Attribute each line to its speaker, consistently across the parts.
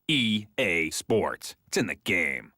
Speaker 1: EA Sports. It's in the game.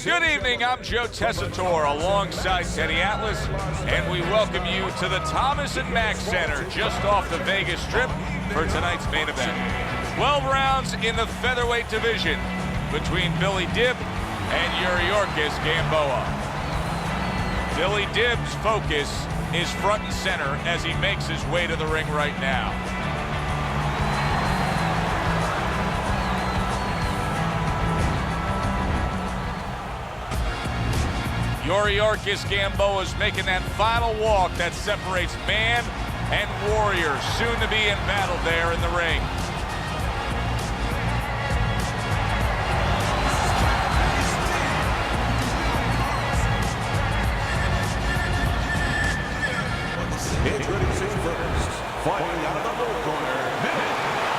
Speaker 2: Good evening, I'm Joe Tessitore alongside Teddy Atlas, and we welcome you to the Thomas & Mack Center just off the Vegas Strip for tonight's main event. 12 rounds in the featherweight division between Billy Dib and Yuriorkis Gamboa. Billy Dib's focus is front and center as he makes his way to the ring right now. Yuriorkis Gamboa is making that final walk that separates man and warrior, soon to be in battle there in the ring.
Speaker 3: Introducing first, fighting out of the low corner, Vinny,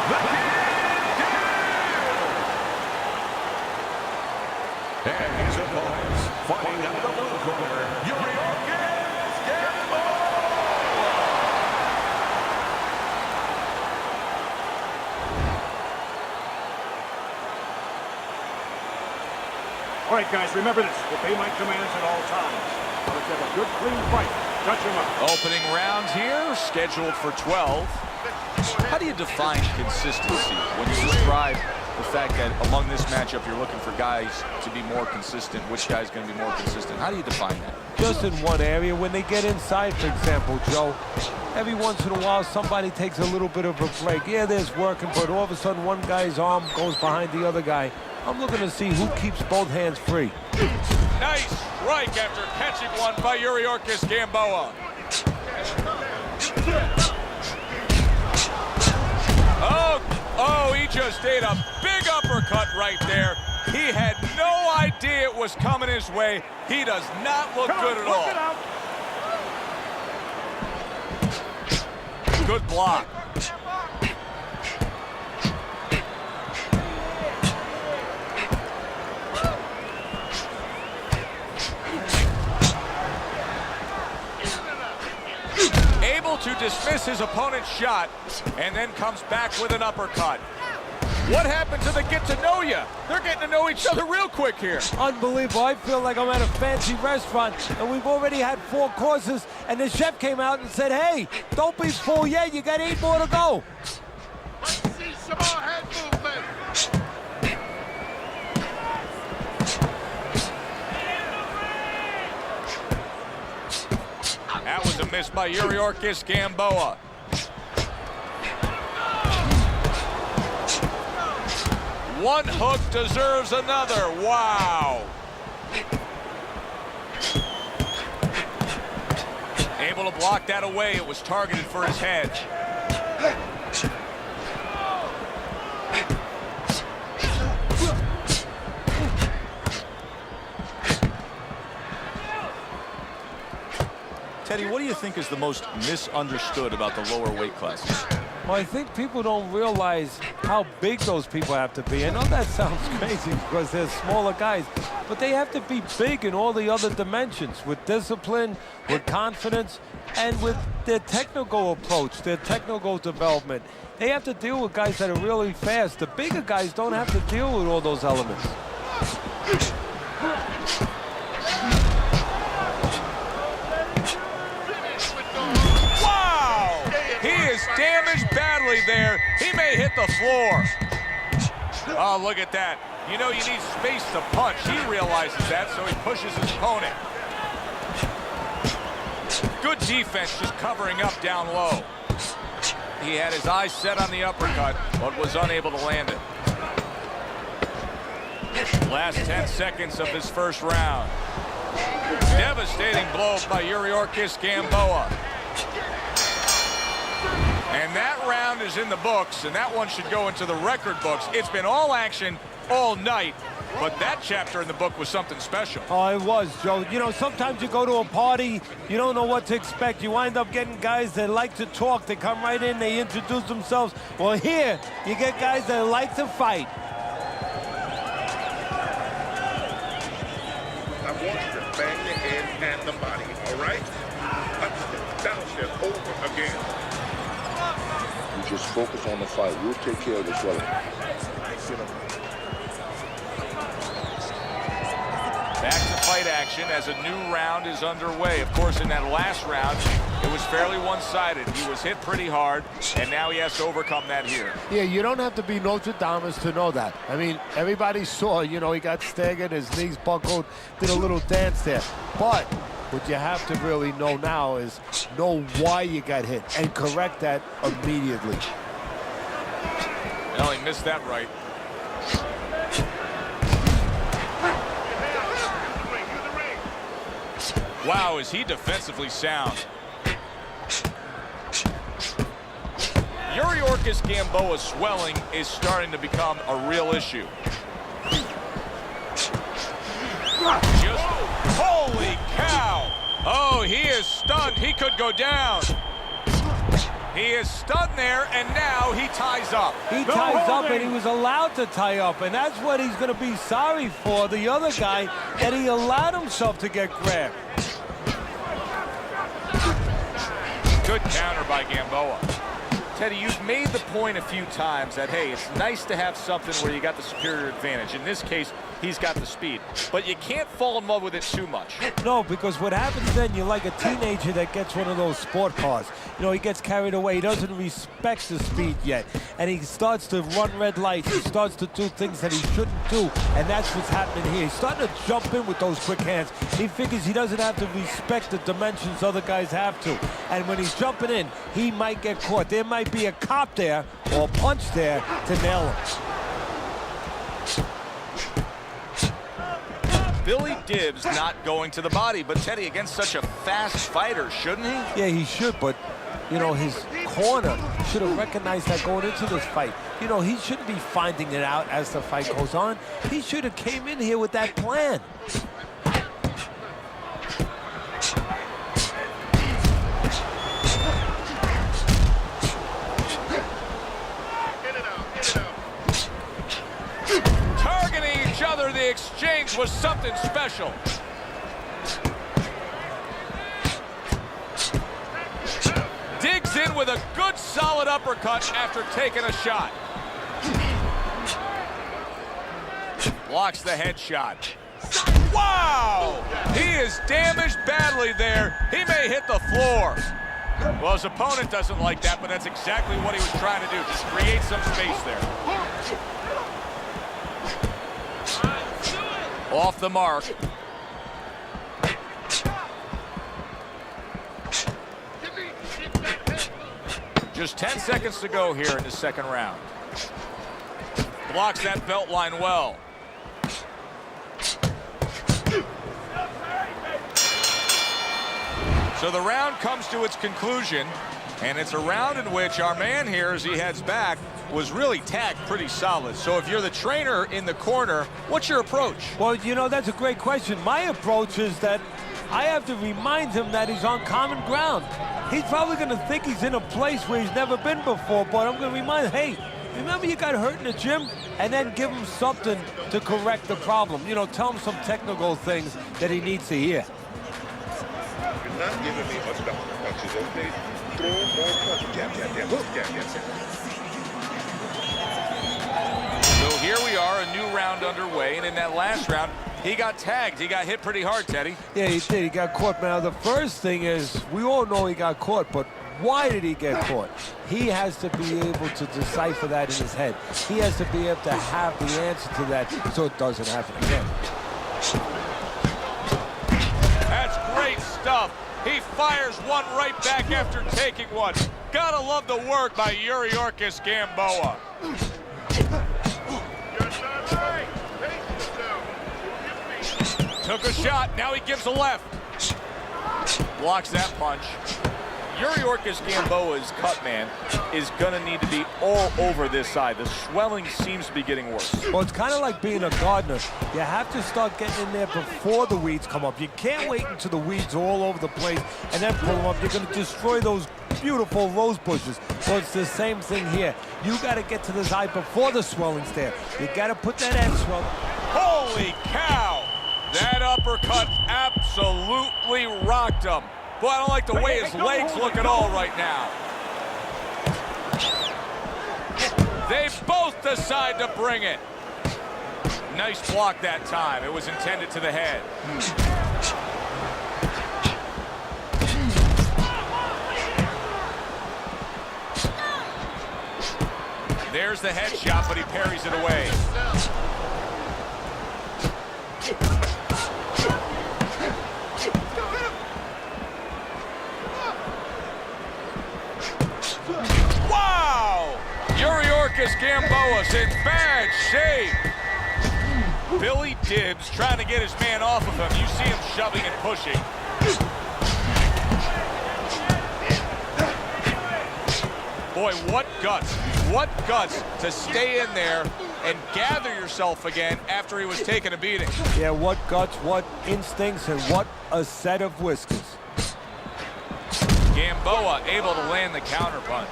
Speaker 3: the King. And his opponents, fighting out of the low corner, Yuriorkis Gamboa.
Speaker 4: All right, guys, remember this. Obey my commands at all times. Let's have a good, clean fight. Touch him up.
Speaker 2: Opening round here, scheduled for 12. How do you define consistency when you describe the fact that among this matchup you're looking for guys to be more consistent? Which guy's going to be more consistent? How do you define that?
Speaker 5: Just in one area. When they get inside, for example, Joe, every once in a while somebody takes a little bit of a break. Yeah, there's working, but all of a sudden one guy's arm goes behind the other guy. I'm looking to see who keeps both hands free.
Speaker 2: Nice strike after catching one by Yuriorkis Gamboa. Oh, he just ate a big uppercut right there. He had no idea it was coming his way. He does not look good at all. Good block. Able to dismiss his opponent's shot and then comes back with an uppercut. What happened to the get-to-know-ya? They're getting to know each other real quick here.
Speaker 5: Unbelievable. I feel like I'm at a fancy restaurant, and we've already had 4 courses, and the chef came out and said, hey, don't be full yet. You got 8 more to go.
Speaker 6: Let's see some more head movement.
Speaker 2: That was a miss by Yuriorkis Gamboa. One hook deserves another. Wow. Able to block that away. It was targeted for his head.
Speaker 7: Teddy, what do you think is the most misunderstood about the lower weight classes?
Speaker 5: Well, I think people don't realize how big those people have to be. I know that sounds crazy because they're smaller guys, but they have to be big in all the other dimensions, with discipline, with confidence, and with their technical approach, their technical development. They have to deal with guys that are really fast. The bigger guys don't have to deal with all those elements.
Speaker 2: Damaged badly there. He may hit the floor. Oh, look at that. You know you need space to punch. He realizes that, so he pushes his opponent. Good defense, just covering up down low. He had his eyes set on the uppercut, but was unable to land it. Last 10 seconds of his first round. Devastating blow by Yuriorkis Gamboa. And that round is in the books, and that one should go into the record books. It's been all action all night, but that chapter in the book was something special.
Speaker 5: Oh, it was, Joe. You know, sometimes you go to a party, you don't know what to expect. You wind up getting guys that like to talk. They come right in, they introduce themselves. Well, here, you get guys that like to fight.
Speaker 6: I want you to bang the head and the body, all right? Downstep, over again.
Speaker 7: Just focus on the fight. We'll take care of the swelling.
Speaker 2: Back to fight action as a new round is underway. Of course, in that last round, it was fairly one-sided. He was hit pretty hard, and now he has to overcome that here.
Speaker 5: Yeah, you don't have to be Nostradamus to know that. I mean, everybody saw, you know, he got staggered, his knees buckled, did a little dance there. But what you have to really know now is know why you got hit and correct that immediately.
Speaker 2: Well, he missed that right. Wow, is he defensively sound. Yuriorkis Gamboa's swelling is starting to become a real issue. Just, holy cow! Oh, he is stunned. He could go down. He is stunned there, and now he ties up.
Speaker 5: He ties up, and he was allowed to tie up, and that's what he's going to be sorry for, the other guy, that he allowed himself to get grabbed.
Speaker 2: Good counter by Gamboa. Teddy, you've made the point a few times that, hey, it's nice to have something where you got the superior advantage. In this case, he's got the speed. But you can't fall in love with it too much.
Speaker 5: No, because what happens then, you're like a teenager that gets one of those sport cars. You know, he gets carried away. He doesn't respect the speed yet. And he starts to run red lights. He starts to do things that he shouldn't do. And that's what's happening here. He's starting to jump in with those quick hands. He figures he doesn't have to respect the dimensions other guys have to. And when he's jumping in, he might get caught. There might be a cop there or a punch there to nail him.
Speaker 2: Billy Dibbs not going to the body, but Teddy, against such a fast fighter, shouldn't he?
Speaker 5: Yeah, he should, but, you know, his corner should have recognized that going into this fight. You know, he shouldn't be finding it out as the fight goes on. He should have came in here with that plan.
Speaker 2: The exchange was something special. Digs in with a good solid uppercut after taking a shot. Blocks the headshot. Wow! He is damaged badly there. He may hit the floor. Well, his opponent doesn't like that, but that's exactly what he was trying to do. Just create some space there. Off the mark. Just 10 seconds to go here in the second round. Blocks that belt line well. So the round comes to its conclusion, and it's a round in which our man here, as he heads back, was really tagged pretty solid. So if you're the trainer in the corner, what's your approach?
Speaker 5: Well, you know, that's a great question. My approach is that I have to remind him that he's on common ground. He's probably going to think he's in a place where he's never been before, but I'm going to remind him, hey, remember you got hurt in the gym? And then give him something to correct the problem. You know, tell him some technical things that he needs to hear.
Speaker 6: You're not giving me enough punches, okay? Throw more punches. Jab, jab, jab, jab, jab, jab.
Speaker 2: So here we are, a new round underway, and in that last round, he got tagged. He got hit pretty hard, Teddy.
Speaker 5: Yeah, he did. He got caught. Now, the first thing is, we all know he got caught, but why did he get caught? He has to be able to decipher that in his head. He has to be able to have the answer to that so it doesn't happen again.
Speaker 2: That's great stuff. He fires one right back after taking one. Gotta love the work by Yuriorkis Gamboa. Took a shot, now he gives a left. Blocks that punch. Yuriorkis Gamboa's cut, man, is gonna need to be all over this side. The swelling seems to be getting worse.
Speaker 5: Well, it's kind of like being a gardener. You have to start getting in there before the weeds come up. You can't wait until the weeds are all over the place and then pull them up. You're gonna destroy those beautiful rose bushes. So it's the same thing here. You gotta get to the side before the swelling's there. You gotta put that end swell.
Speaker 2: Holy cow! That uppercut absolutely rocked him. Boy, I don't like the way his legs look at all right now. They both decide to bring it. Nice block that time. It was intended to the head. There's the headshot, but he parries it away. Wow! Yuriorkis Gamboa's in bad shape. Billy Dibbs trying to get his man off of him. You see him shoving and pushing. Boy, what guts. What guts to stay in there and gather yourself again after he was taking a beating.
Speaker 5: Yeah, what guts, what instincts, and what a set of whiskers.
Speaker 2: Gamboa able to land the counterpunch.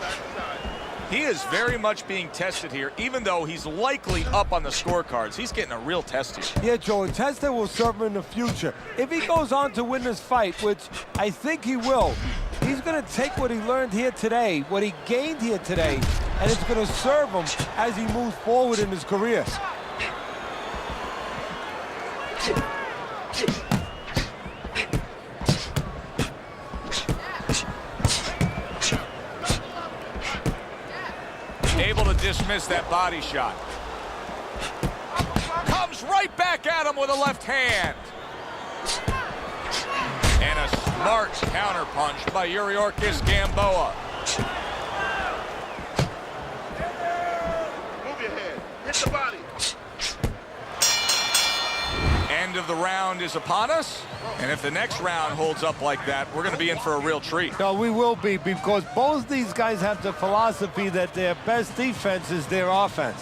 Speaker 2: He is very much being tested here, even though he's likely up on the scorecards. He's getting a real test here.
Speaker 5: Yeah, Joe, a test that will serve him in the future. If he goes on to win this fight, which I think he will, he's going to take what he learned here today, what he gained here today, and it's going to serve him as he moves forward in his career.
Speaker 2: Able to dismiss that body shot. Comes right back at him with a left hand. And a smart counterpunch by Yuriorkis Gamboa.
Speaker 6: Move your head. Hit the body.
Speaker 2: End of the round is upon us. And if the next round holds up like that, we're going to be in for a real treat.
Speaker 5: No, we will be, because both these guys have the philosophy that their best defense is their offense.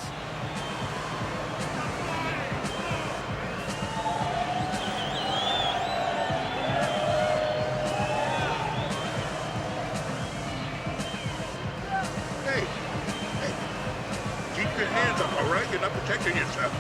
Speaker 6: Hey, keep your hands up, all right? You're not protecting yourself.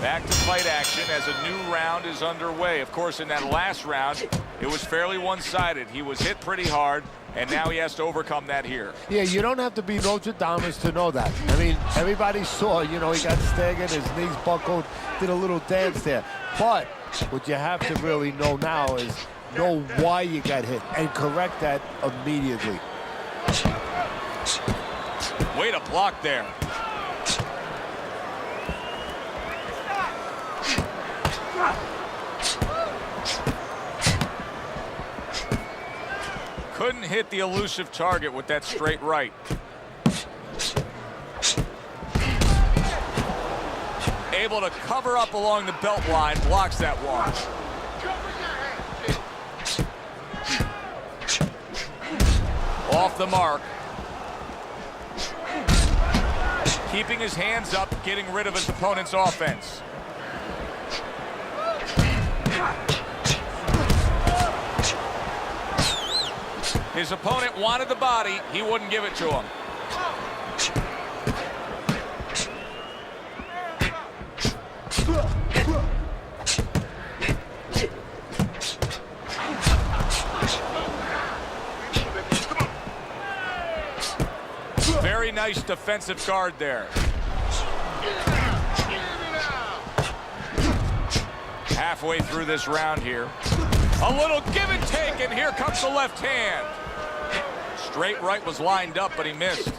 Speaker 2: Back to fight action as a new round is underway. Of course, in that last round, it was fairly one-sided. He was hit pretty hard, and now he has to overcome that here.
Speaker 5: Yeah, you don't have to be Nostradamus to know that. I mean, everybody saw, you know, he got staggered, his knees buckled, did a little dance there. But what you have to really know now is know why you got hit and correct that immediately.
Speaker 2: Way to block there. Couldn't hit the elusive target with that straight right. Able to cover up along the belt line, blocks that one. Off the mark. keeping his hands up, getting rid of his opponent's offense. His opponent wanted the body. He wouldn't give it to him. Very nice defensive guard there. Halfway through this round here. A little give and take, and here comes the left hand. Straight right was lined up, but he missed.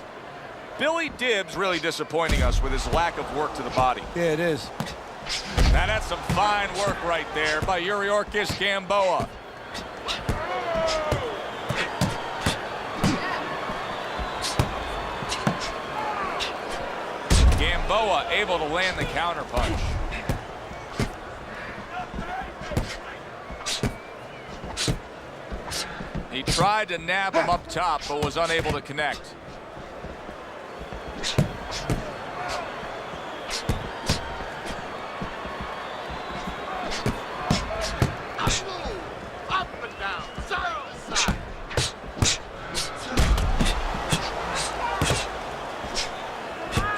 Speaker 2: Billy Dibbs really disappointing us with his lack of work to the body.
Speaker 5: Yeah, it is.
Speaker 2: Now that's some fine work right there by Yuriorkis Gamboa. Gamboa able to land the counter punch. He tried to nab him up top, but was unable to connect.
Speaker 6: Up and down, side to side.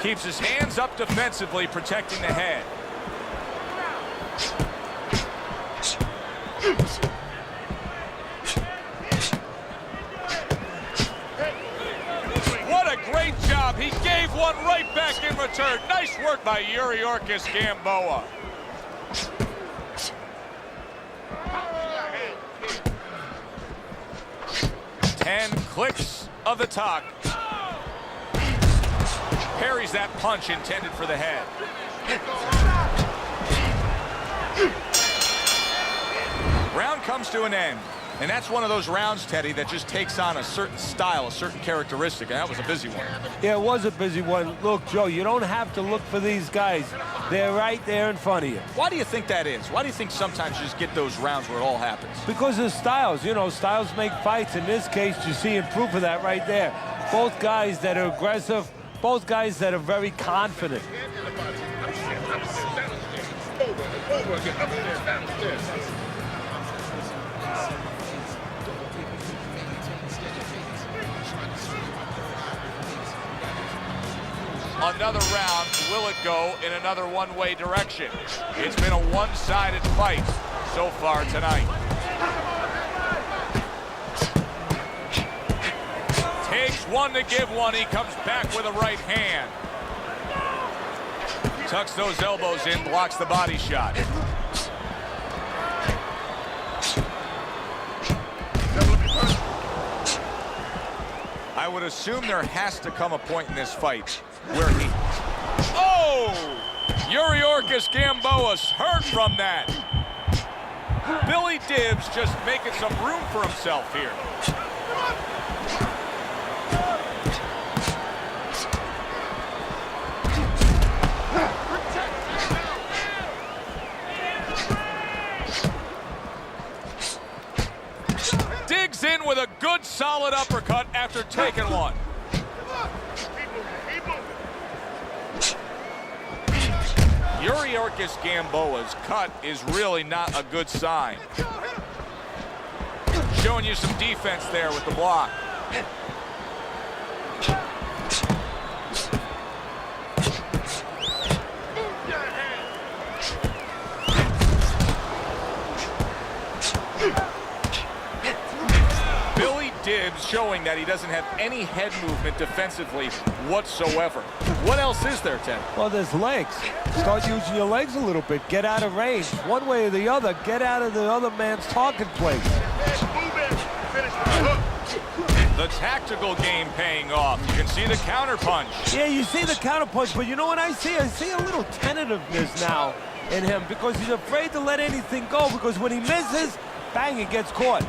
Speaker 2: Keeps his hands up defensively, protecting the head. What a great job. He gave one right back in return. Nice work by Yuriorkis Gamboa. Ten clicks of the tuck. Parries that punch intended for the head. Round comes to an end. And that's one of those rounds, Teddy, that just takes on a certain style, a certain characteristic. And that was a busy one.
Speaker 5: Yeah, it was a busy one. Look, Joe, you don't have to look for these guys. They're right there in front of you.
Speaker 2: Why do you think that is? Why do you think sometimes you just get those rounds where it all happens?
Speaker 5: Because of styles. You know, styles make fights. In this case, you're seeing proof of that right there. Both guys that are aggressive, both guys that are very confident.
Speaker 2: Another round, will it go in another one-way direction? It's been a one-sided fight so far tonight. Takes one to give one. He comes back with a right hand. Tucks those elbows in, blocks the body shot. I would assume there has to come a point in this fight where he... Oh! Yuriorkis Gamboa's hurt from that. Billy Dibbs just making some room for himself here. Digs in with a good solid uppercut after taking one. Yuriorkis Gamboa's cut is really not a good sign. Showing you some defense there with the block. Dibbs showing that he doesn't have any head movement defensively whatsoever. What else is there, Ted?
Speaker 5: Well, there's legs. Start using your legs a little bit. Get out of range. One way or the other, get out of the other man's target place.
Speaker 2: The tactical game paying off. You can see the counter punch.
Speaker 5: Yeah, you see the counter punch, but you know what I see? I see a little tentativeness now in him because he's afraid to let anything go because when he misses, bang, it gets caught.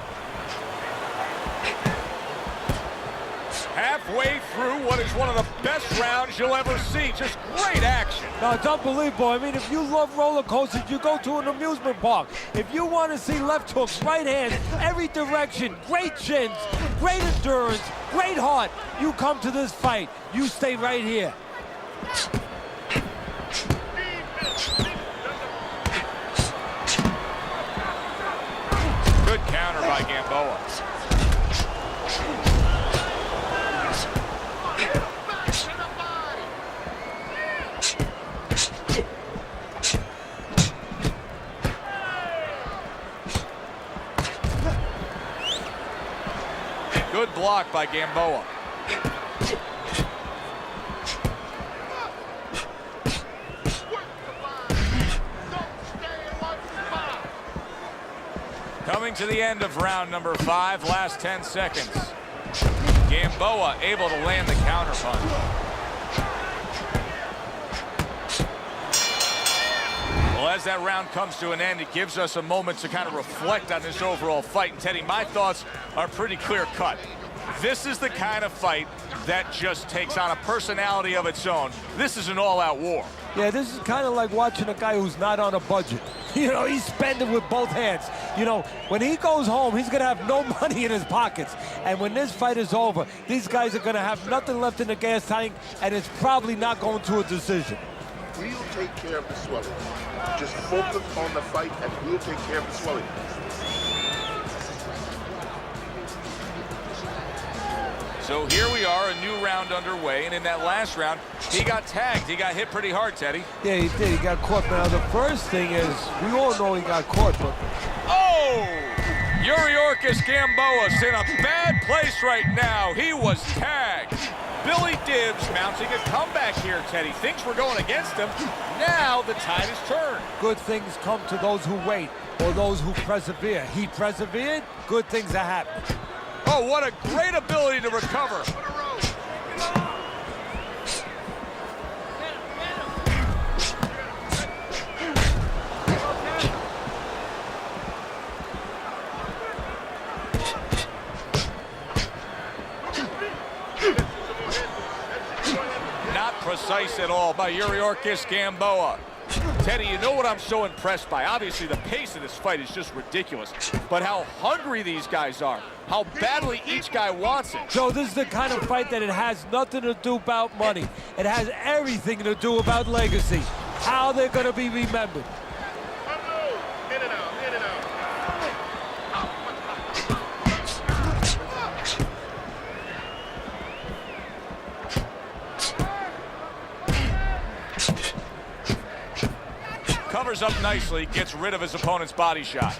Speaker 2: Halfway through what is one of the best rounds you'll ever see. Just great action.
Speaker 5: No, it's unbelievable. I mean, if you love roller coasters, you go to an amusement park. If you want to see left hooks, right hands, every direction, great chins, great endurance, great heart, you come to this fight. You stay right here.
Speaker 2: Good counter by Gamboa. Good block by Gamboa. Coming to the end of round number 5, last 10 seconds. Gamboa able to land the counter punch. Well, as that round comes to an end, it gives us a moment to kind of reflect on this overall fight. And Teddy, my thoughts are pretty clear cut. This is the kind of fight that just takes on a personality of its own. This is an all-out war.
Speaker 5: Yeah, this is kind of like watching a guy who's not on a budget. You know, he's spending with both hands. You know, when he goes home, he's going to have no money in his pockets. And when this fight is over, these guys are going to have nothing left in the gas tank, and it's probably not going to a decision.
Speaker 7: We'll take care of the swelling. Just focus on the fight, and we'll take care of the swelling.
Speaker 2: So here we are, a new round underway, and in that last round, he got tagged. He got hit pretty hard, Teddy.
Speaker 5: Yeah, he did. He got caught. Now, the first thing is, we all know he got caught, but...
Speaker 2: Oh! Yuriorkis Gamboa's in a bad place right now. He was tagged. Billy Dibbs mounting a comeback here, Teddy. Things were going against him. Now the tide has turned.
Speaker 5: Good things come to those who wait, or those who persevere. He persevered, good things are happening.
Speaker 2: Oh, what a great ability to recover. Not precise at all by Yuriorkis Gamboa. Teddy, you know what I'm so impressed by? Obviously, the pace of this fight is just ridiculous. But how hungry these guys are. How badly each guy wants it.
Speaker 5: So this is the kind of fight that it has nothing to do about money. It has everything to do about legacy. How they're going to be remembered.
Speaker 6: In and out, in and out.
Speaker 2: Covers up nicely, gets rid of his opponent's body shot.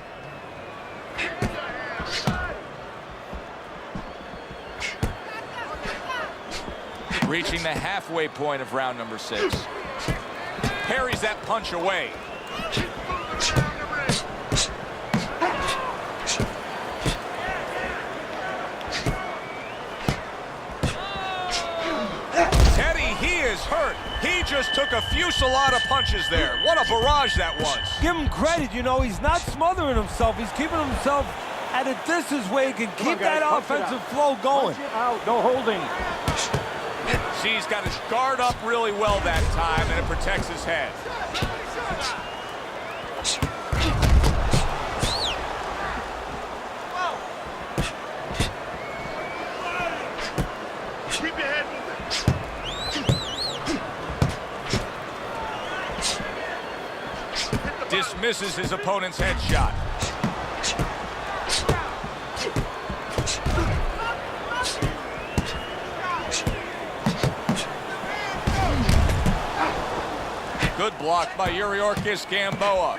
Speaker 2: Reaching the halfway point of round number 6. Parries that punch away. Teddy, he is hurt. He just took a fusillade of punches there. What a barrage that was.
Speaker 5: Give him credit, you know, he's not smothering himself. He's keeping himself at a distance where he can keep that offensive flow going.
Speaker 4: Out, no holding.
Speaker 2: See, he's got his guard up really well that time, and it protects his head.
Speaker 6: Keep your head moving.
Speaker 2: Dismisses his opponent's headshot. Good block by Yuriorkis Gamboa.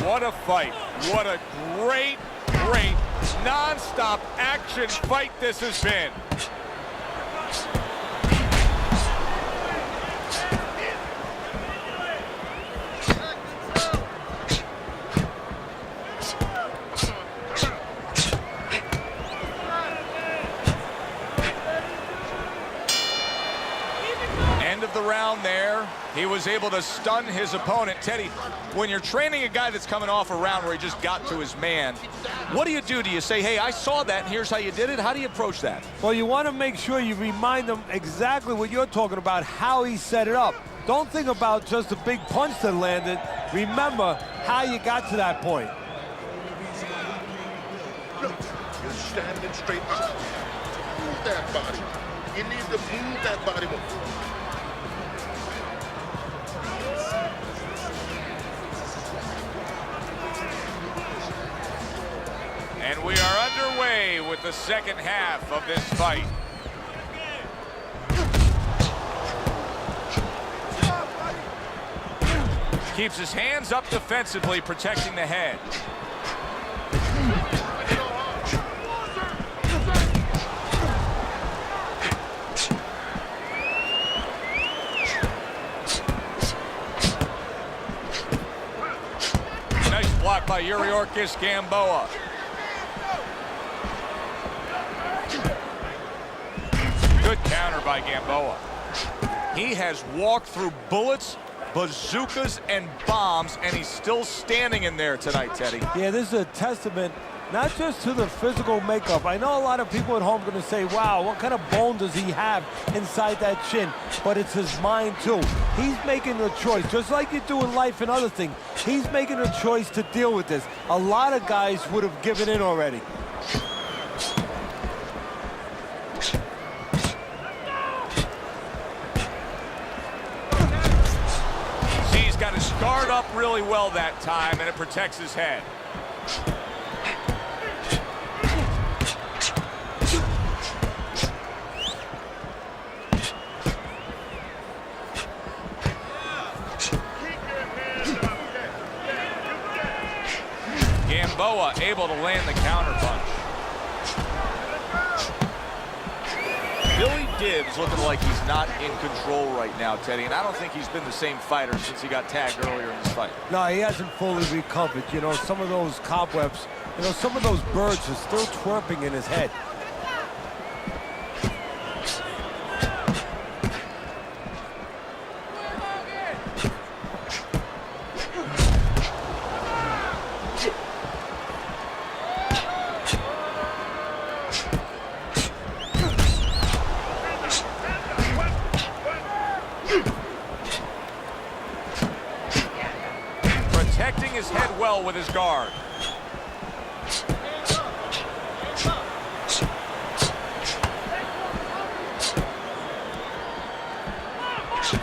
Speaker 2: What a fight. What a great, great, non-stop action fight this has been. End of the round there. He was able to stun his opponent. Teddy, when you're training a guy that's coming off a round where he just got to his man, what do you do? Do you say, hey, I saw that, and here's how you did it? How do you approach that?
Speaker 5: Well, you want to make sure you remind them exactly what you're talking about, how he set it up. Don't think about just the big punch that landed. Remember how you got to that point.
Speaker 6: Look, you're standing straight up. Move that body. You need to move that body more.
Speaker 2: And we are underway with the second half of this fight. Keeps his hands up defensively, protecting the head. Nice block by Yuriorkis, Gamboa. Good counter by Gamboa. He has walked through bullets, bazookas, and bombs, and he's still standing in there tonight, Teddy.
Speaker 5: Yeah, this is a testament not just to the physical makeup. I know a lot of people at home are going to say, wow, what kind of bone does he have inside that chin? But it's his mind, too. He's making a choice, just like you do in life and other things. He's making a choice to deal with this. A lot of guys would have given in already.
Speaker 2: He's got his guard up really well that time, and it protects his head. Gamboa able to land the counter punch. Billy Dibbs looking like he's not in control right now, Teddy, and I don't think he's been the same fighter since he got tagged earlier in this fight.
Speaker 5: No, he hasn't fully recovered. You know, some of those cobwebs, you know, some of those birds are still twerping in his head.
Speaker 2: Protecting his head well with his guard.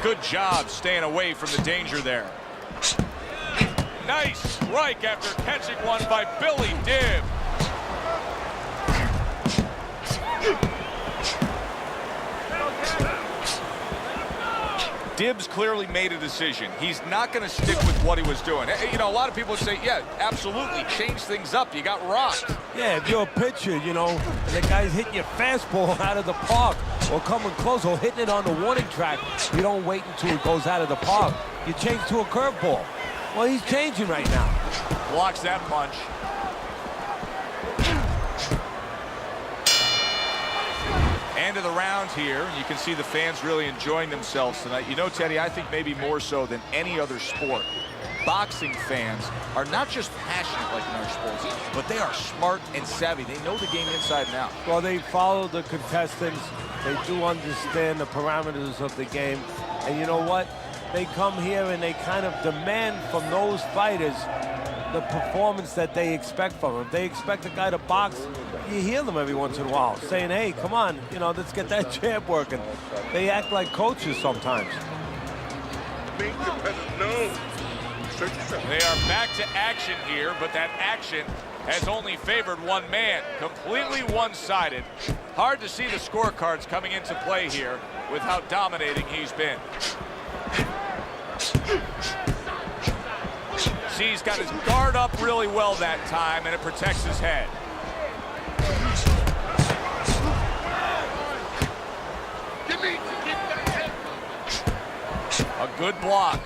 Speaker 2: Good job staying away from the danger there. Nice strike after catching one by Billy Dibbs. Dibbs clearly made a decision. He's not going to stick with what he was doing. You know, a lot of people would say, yeah, absolutely, change things up. You got rocked.
Speaker 5: Yeah, if you're a pitcher, you know, and the guy's hitting your fastball out of the park or coming close or hitting it on the warning track, you don't wait until it goes out of the park. You change to a curveball. Well, he's changing right now.
Speaker 2: Blocks that punch. End of the round here. You can see the fans really enjoying themselves tonight. You know, Teddy, I think maybe more so than any other sport, boxing fans are not just passionate like in our sports, but they are smart and savvy. They know the game inside and out.
Speaker 5: Well, they follow the contestants. They do understand the parameters of the game. And you know what? They come here and they kind of demand from those fighters the performance that they expect from them. If they expect a guy to box, you hear them every once in a while saying, hey, come on, you know, let's get that jab working. They act like coaches sometimes.
Speaker 6: Make the peasant known. Search yourself.
Speaker 2: They are back to action here, but that action has only favored one man, completely one-sided. Hard to see the scorecards coming into play here with how dominating he's been. See, he's got his guard up really well that time, and it protects his head. A good block.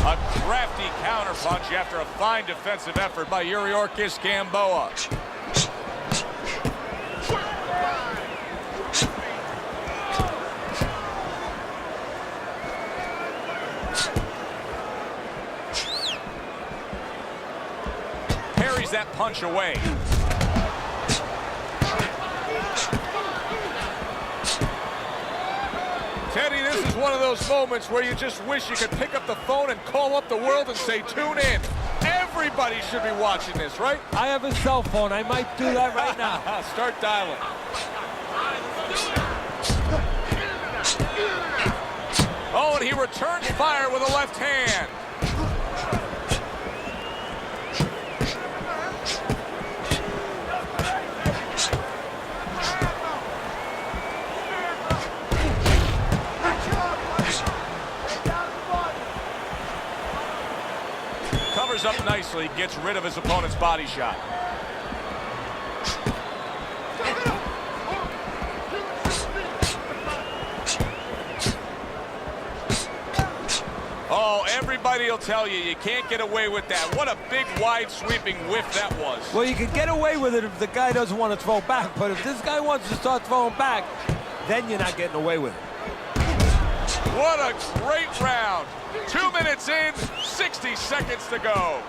Speaker 2: A crafty counterpunch after a fine defensive effort by Yuriorkis, Gamboa. Parries that punch away. Teddy, this is one of those moments where you just wish you could pick up the phone and call up the world and say, tune in. Everybody should be watching this, right?
Speaker 5: I have a cell phone. I might do that right now.
Speaker 2: Start dialing. returns fire with a left hand. Covers up nicely, gets rid of his opponent's body shot. Oh, everybody will tell you, you can't get away with that. What a big, wide, sweeping whiff that was.
Speaker 5: Well, you can get away with it if the guy doesn't want to throw back, but if this guy wants to start throwing back, then you're not getting away with it.
Speaker 2: What a great round. 2 minutes in, 60 seconds to go.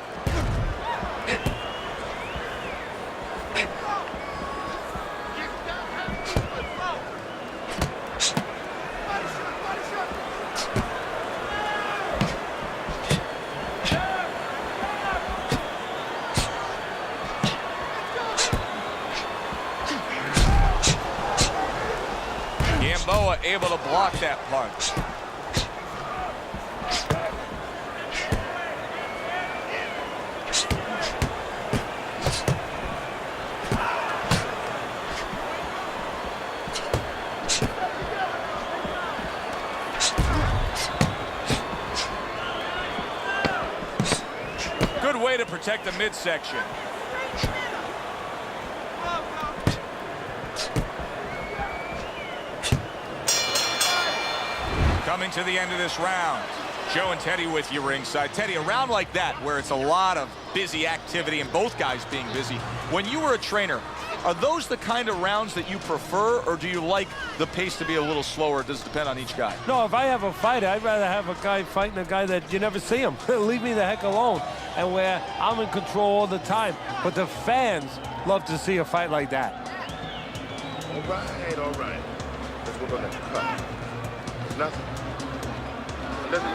Speaker 2: Gamboa able to block that punch. Good way to protect the midsection. Coming to the end of this round. Joe and Teddy with you ringside. Teddy, a round like that where it's a lot of busy activity and both guys being busy. When you were a trainer, are those the kind of rounds that you prefer, or do you like the pace to be a little slower? It does depend on each guy.
Speaker 5: No, if I have a fight, I'd rather have a guy fighting a guy that you never see him. Leave me the heck alone. And where I'm in control all the time. But the fans love to see a fight like that.
Speaker 7: All right, all right. Let's go on that cut. Nothing.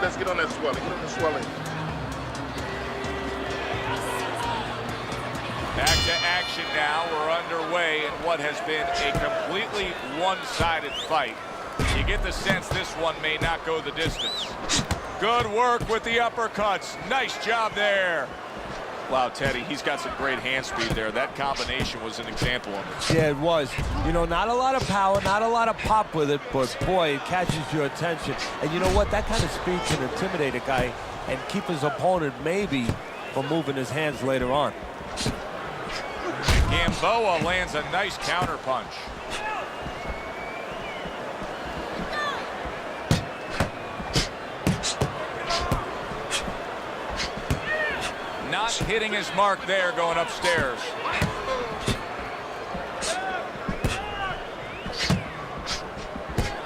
Speaker 7: Let's get on that swelling. Get on the swelling.
Speaker 2: Back to action now. We're underway in what has been a completely one-sided fight. You get the sense this one may not go the distance. Good work with the uppercuts. Nice job there. Wow, Teddy, he's got some great hand speed there. That combination was an example of it.
Speaker 5: Yeah, it was. You know, not a lot of power, not a lot of pop with it, but boy, it catches your attention. And you know what? That kind of speed can intimidate a guy and keep his opponent maybe from moving his hands later on.
Speaker 2: Gamboa lands a nice counter punch. Not hitting his mark there going upstairs.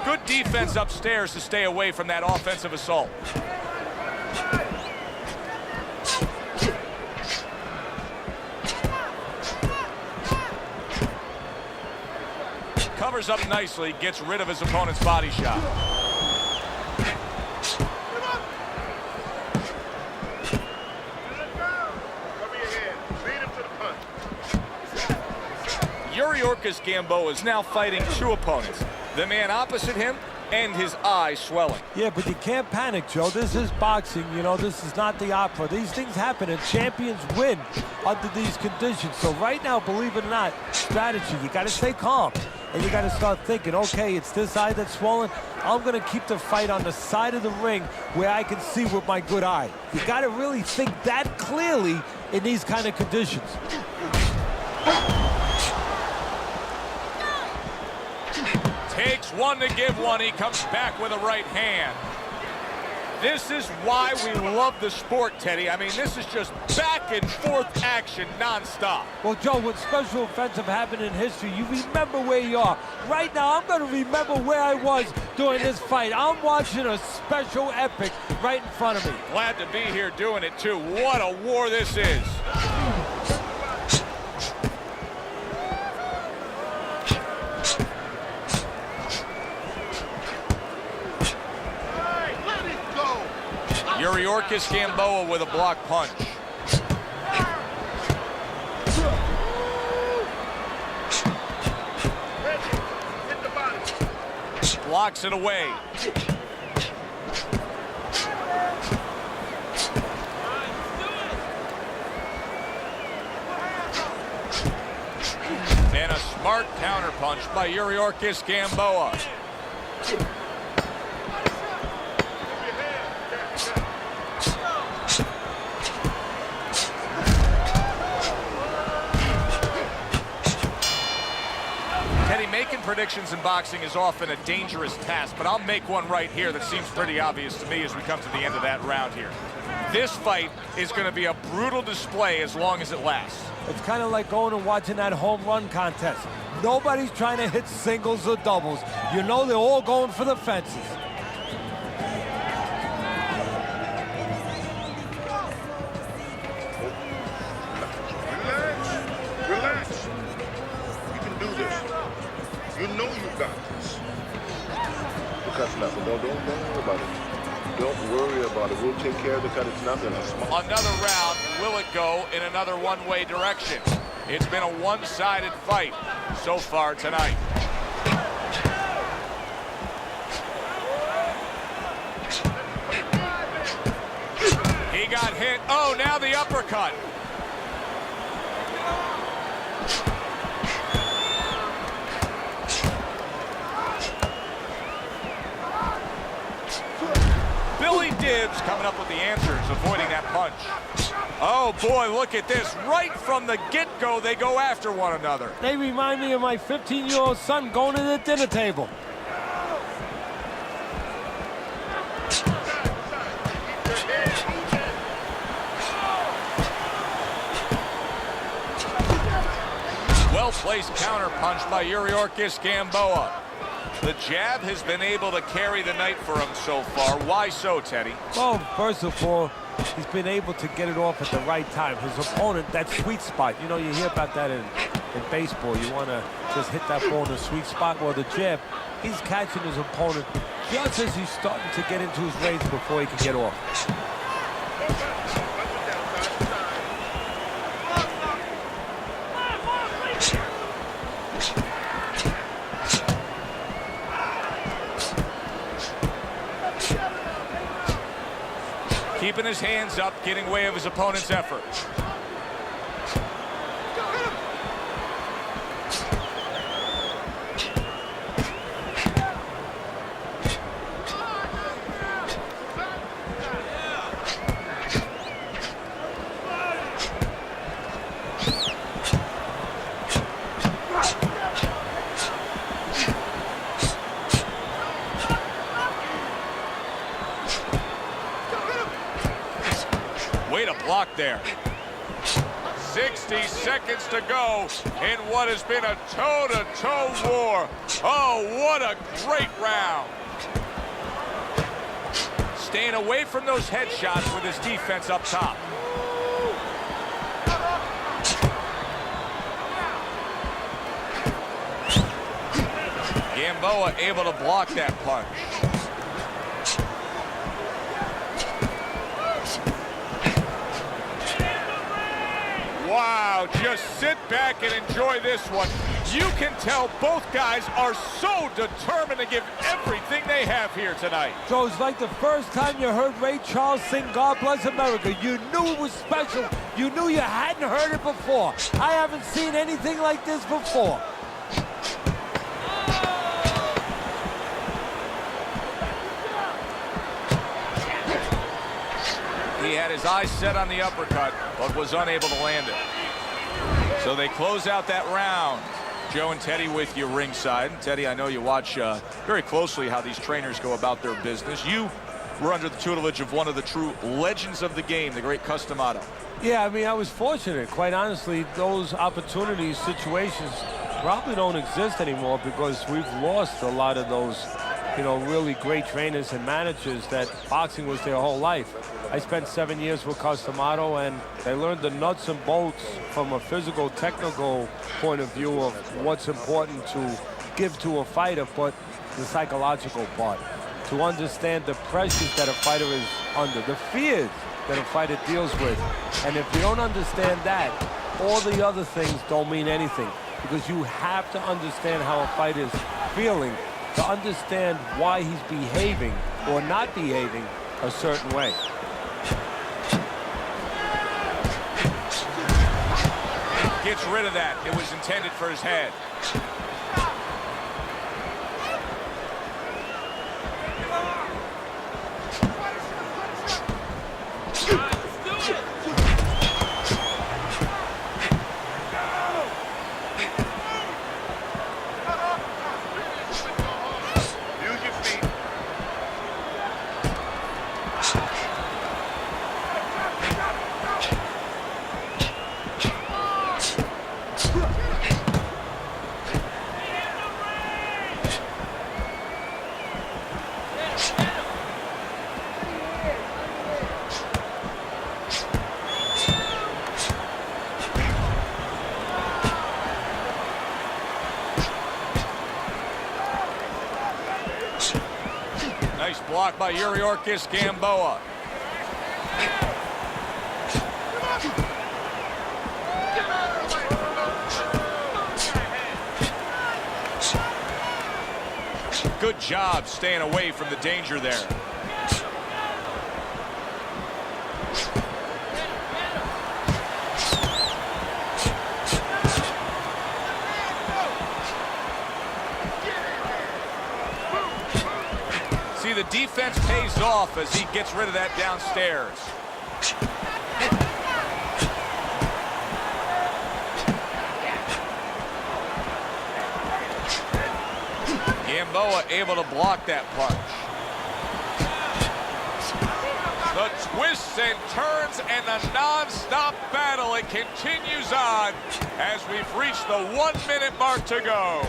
Speaker 2: Good defense upstairs to stay away from that offensive assault. Covers up nicely, gets rid of his opponent's body shot. Yuriorkis Gamboa is now fighting two opponents. The man opposite him and his eye swelling.
Speaker 5: Yeah, but you can't panic, Joe. This is boxing. You know, this is not the opera. These things happen, and champions win under these conditions. So right now, believe it or not, strategy. You got to stay calm, and you got to start thinking, okay, it's this eye that's swollen. I'm going to keep the fight on the side of the ring where I can see with my good eye. You got to really think that clearly in these kind of conditions.
Speaker 2: Takes one to give one. He comes back with a right hand. This is why we love the sport, Teddy. I mean, this is just back and forth action nonstop.
Speaker 5: Well, Joe, when special events have happened in history, you remember where you are. Right now, I'm going to remember where I was during this fight. I'm watching a special epic right in front of me.
Speaker 2: Glad to be here doing it, too. What a war this is. Yuriorkis Gamboa with a block punch. Blocks it away. Smart counterpunch by Yuriorkis Gamboa. Making predictions in boxing is often a dangerous task, but I'll make one right here that seems pretty obvious to me as we come to the end of that round here. This fight is going to be a brutal display as long as it lasts.
Speaker 5: It's kind of like going and watching that home run contest. Nobody's trying to hit singles or doubles. You know they're all going for the fences.
Speaker 7: Relax. You can do this. You know you got this. Because nothing. Don't worry about it. Don't worry about it. We'll take care of it because it's nothing.
Speaker 2: Another round. Will it go in another one-way direction? It's been a one-sided fight so far tonight. He got hit. Oh, now the uppercut. Dibbs coming up with the answers, avoiding that punch. Oh boy, look at this. Right from the get-go, they go after one another.
Speaker 5: They remind me of my 15-year-old son going to the dinner table.
Speaker 2: Well-placed counter punch by Yuriorkis Gamboa. The jab has been able to carry the night for him so far. Why so, Teddy?
Speaker 5: Well, first of all, he's been able to get it off at the right time. His opponent, that sweet spot. You know, you hear about that in baseball. You want to just hit that ball in the sweet spot. Well, the jab, he's catching his opponent just as he's starting to get into his range before he can get off.
Speaker 2: Keeping his hands up, getting way of his opponent's effort. Way to block there. 60 seconds to go in what has been a toe-to-toe war. Oh, what a great round. Staying away from those headshots with his defense up top. Gamboa able to block that punch. Wow, just sit back and enjoy this one. You can tell both guys are so determined to give everything they have here tonight.
Speaker 5: So it's like the first time you heard Ray Charles sing God Bless America. You knew it was special. You knew you hadn't heard it before. I haven't seen anything like this before.
Speaker 2: He had his eyes set on the uppercut, but was unable to land it. So they close out that round. Joe and Teddy with you ringside. And Teddy, I know you watch very closely how these trainers go about their business. You were under the tutelage of one of the true legends of the game, the great Cus D'Amato.
Speaker 5: Yeah, I mean, I was fortunate. Quite honestly, those opportunities, situations probably don't exist anymore because we've lost a lot of those, you know, really great trainers and managers that boxing was their whole life. I spent 7 years with Cus D'Amato, and they learned the nuts and bolts from a physical, technical point of view of what's important to give to a fighter, but the psychological part, to understand the pressures that a fighter is under, the fears that a fighter deals with. And if you don't understand that, all the other things don't mean anything, because you have to understand how a fighter is feeling to understand why he's behaving or not behaving a certain way.
Speaker 2: Gets rid of that. It was intended for his head. blocked by Yuriorkis Gamboa. Good job staying away from the danger there. See, the defense pays off as he gets rid of that downstairs. Gamboa able to block that punch. The twists and turns and the non-stop battle, it continues on as we've reached the 1 minute mark to go.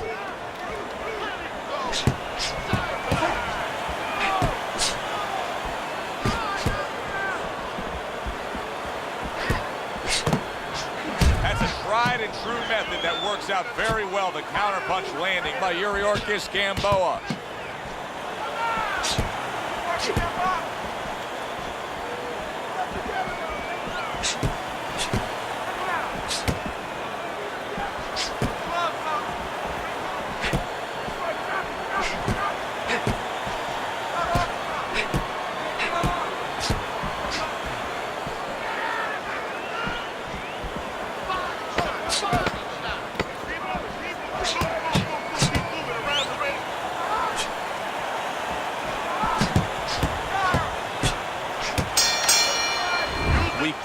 Speaker 2: Tried and true method that works out very well. The counterpunch landing by Yuriorkis Gamboa.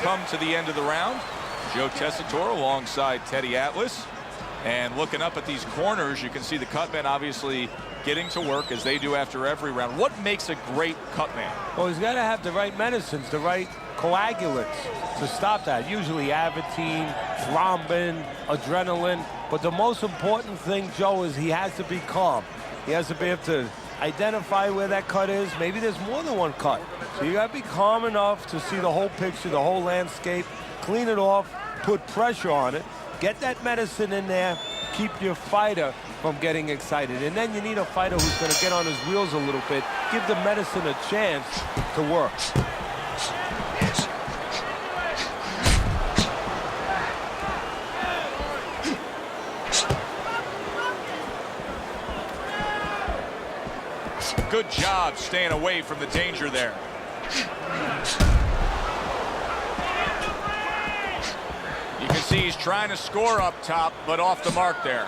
Speaker 2: Come to the end of the round. Joe Tessitore alongside Teddy Atlas. And looking up at these corners, you can see the cutman obviously getting to work as they do after every round. What makes a great cutman?
Speaker 5: Well, he's got to have the right medicines, the right coagulants to stop that. Usually Avitine, thrombin, adrenaline. But the most important thing, Joe, is he has to be calm. He has to be able to identify where that cut is. Maybe there's more than one cut. So you got to be calm enough to see the whole picture, the whole landscape, clean it off, put pressure on it, get that medicine in there, keep your fighter from getting excited. And then you need a fighter who's going to get on his wheels a little bit, give the medicine a chance to work.
Speaker 2: Good job staying away from the danger there. You can see he's trying to score up top, but off the mark there.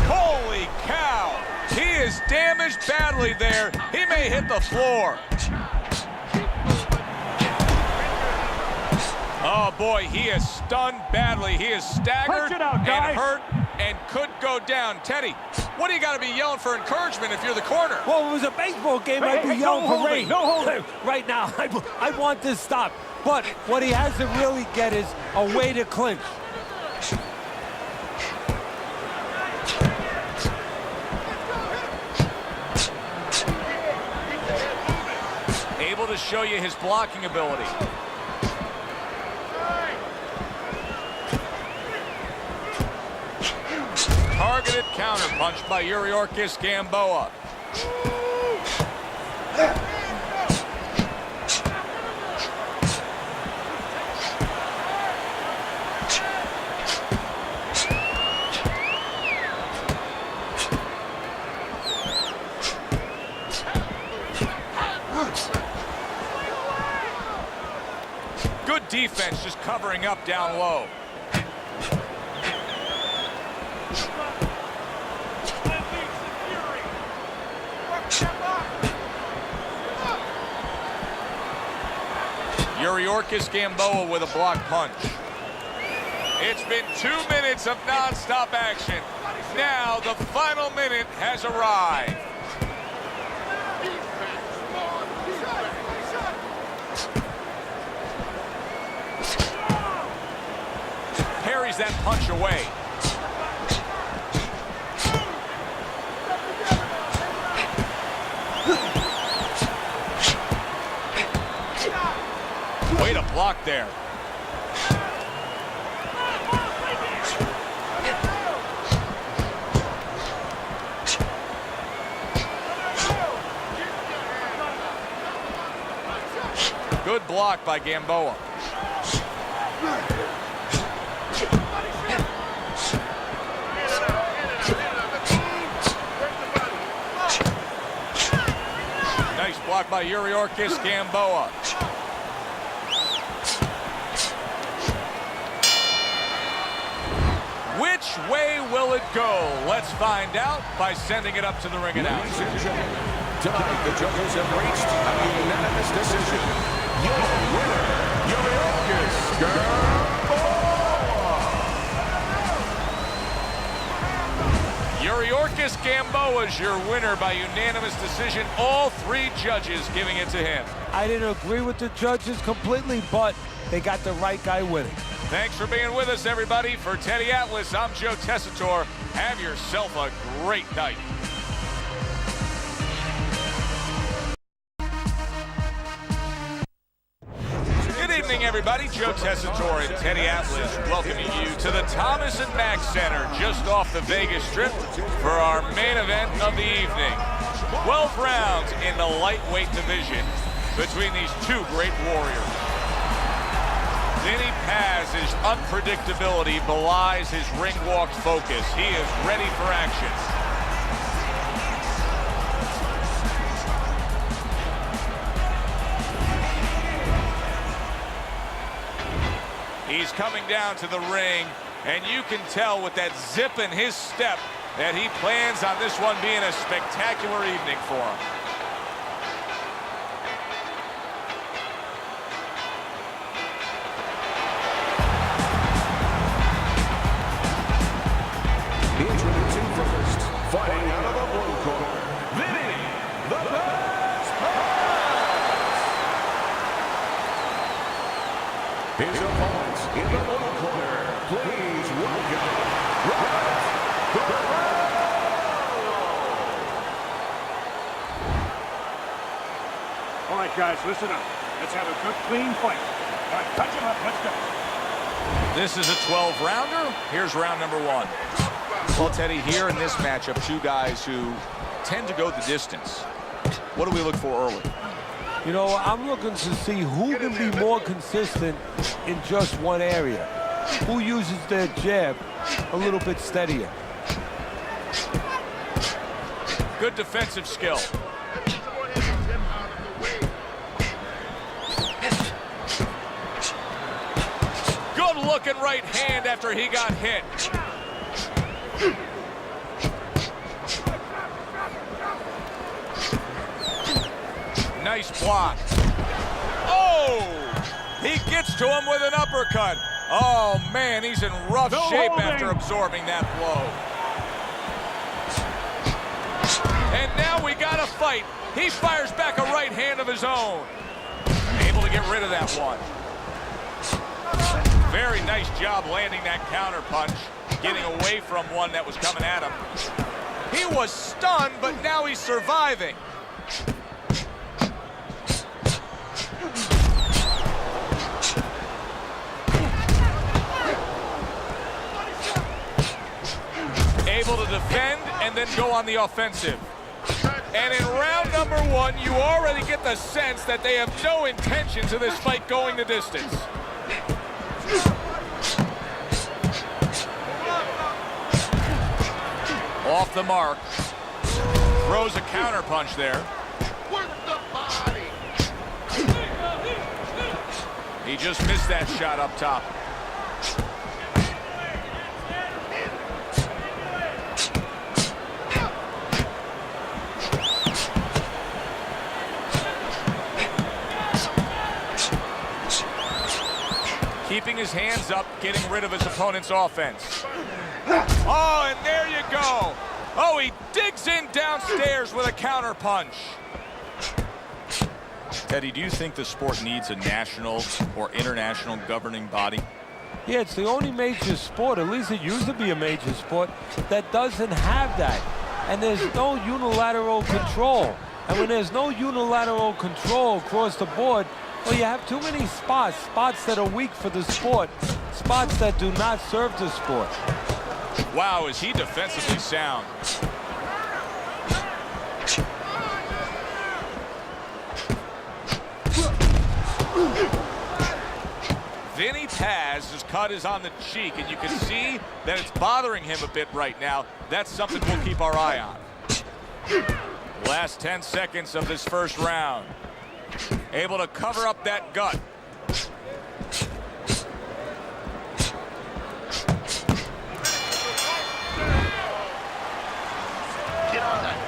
Speaker 2: Holy cow! He is damaged badly there. He may hit the floor. Oh, boy, he is stunned badly. He is staggered and hurt and could go down. Teddy, what do you got to be yelling for encouragement if you're the corner?
Speaker 5: Well, if it was a baseball game, I'd be yelling for rain.
Speaker 4: No holding.
Speaker 5: Right now, I want this stop. But what he has to really get is a way to clinch.
Speaker 2: Able to show you his blocking ability. Targeted counterpunch by Yuriorkis Gamboa. Good defense, just covering up down low. Yuriorkis Gamboa with a block punch. It's been 2 minutes of non-stop action. Now the final minute has arrived. Parries that punch away. Way to block there. block by Gamboa. Nice block by Yuriorkis, Gamboa. Which way will it go? Let's find out by sending it up to the ring announcer.
Speaker 3: Tonight, the judges have reached a unanimous decision. Your winner, Yuriorkis, Gamboa.
Speaker 2: Yuriorkis Gamboa is your winner by unanimous decision. All three judges giving it to him.
Speaker 5: I didn't agree with the judges completely, but they got the right guy winning.
Speaker 2: Thanks for being with us, everybody. For Teddy Atlas, I'm Joe Tessitore. Have yourself a great night. Good evening, everybody. Joe Tessitore and Teddy Atlas welcoming you to the Thomas & Mack Center just off the Vegas Strip for our main event of the evening. 12 rounds in the lightweight division between these two great warriors. Vinny Paz's unpredictability belies his ring walk focus. He is ready for action. He's coming down to the ring, and you can tell with that zip in his step that he plans on this one being a spectacular evening for him.
Speaker 3: Introducing first, fighting out of the blue corner, Vinny, the best pass. His opponent in the blue corner, please welcome, Guerrero.
Speaker 4: All right, guys, listen up. Let's have a good, clean fight. All right, touch him up. Let's go.
Speaker 2: This is a 12-rounder. Here's round number one. Well, Teddy, here in this matchup, two guys who tend to go the distance. What do we look for early?
Speaker 5: You know, I'm looking to see who can be more consistent in just one area. Who uses their jab a little bit steadier.
Speaker 2: Good defensive skill. Good looking right hand after he got hit. Nice block. Oh! He gets to him with an uppercut. Oh, man, he's in rough shape after absorbing that blow. And now we got a fight. He fires back a right hand of his own. Able to get rid of that one. Very nice job landing that counter punch, getting away from one that was coming at him. He was stunned, but now he's surviving. Able to defend and then go on the offensive. And in round number one, you already get the sense that they have no intentions of this fight going the distance. Off the mark. Throws a counter punch there.
Speaker 6: Work the body.
Speaker 2: He just missed that shot up top. Keeping his hands up, getting rid of his opponent's offense. Oh, and there you go. Oh, he digs in downstairs with a counter punch. Teddy, do you think the sport needs a national or international governing body?
Speaker 5: Yeah, it's the only major sport, at least it used to be a major sport, that doesn't have that. And there's no unilateral control. And when there's no unilateral control across the board, well, you have too many spots that are weak for the sport, spots that do not serve the sport.
Speaker 2: Wow, is he defensively sound. Vinny Paz's cut is on the cheek, and you can see that it's bothering him a bit right now. That's something we'll keep our eye on. Last 10 seconds of this first round. Able to cover up that gut.
Speaker 7: Get on that.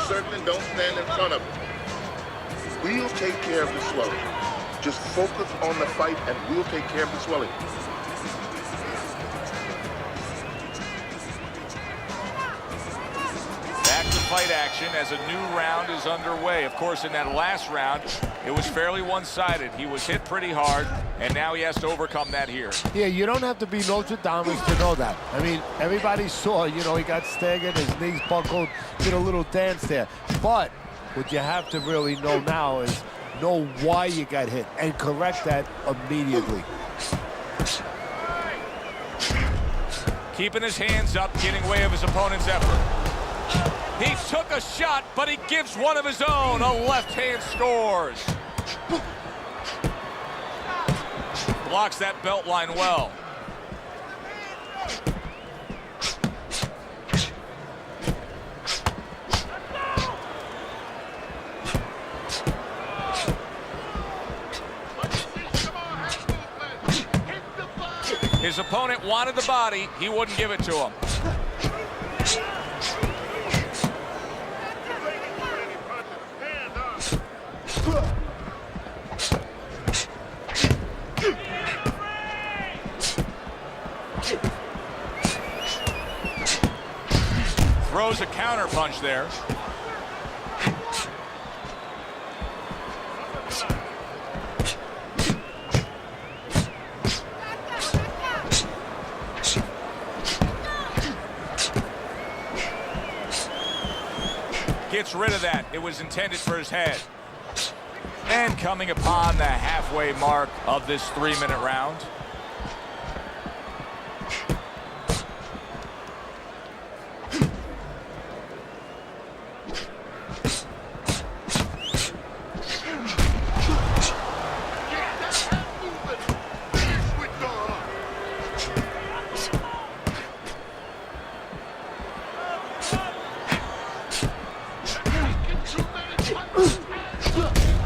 Speaker 7: Certainly don't stand in front of him. We'll take care of the swelling. Just focus on the fight and we'll take care of the swelling.
Speaker 2: Back to fight action as a new round is underway. Of course, in that last round, it was fairly one-sided. He was hit pretty hard, and now he has to overcome that here.
Speaker 5: Yeah, you don't have to be Nostradamus to know that. I mean, everybody saw, you know, he got staggered, his knees buckled, did a little dance there. But what you have to really know now is know why you got hit and correct that immediately.
Speaker 2: Keeping his hands up, getting way of his opponent's effort. He took a shot, but he gives one of his own. A left hand scores. Blocks that belt line well. His opponent wanted the body. He wouldn't give it to him. Throws a counter punch there. Gets rid of that. It was intended for his head. And coming upon the halfway mark of this 3-minute round.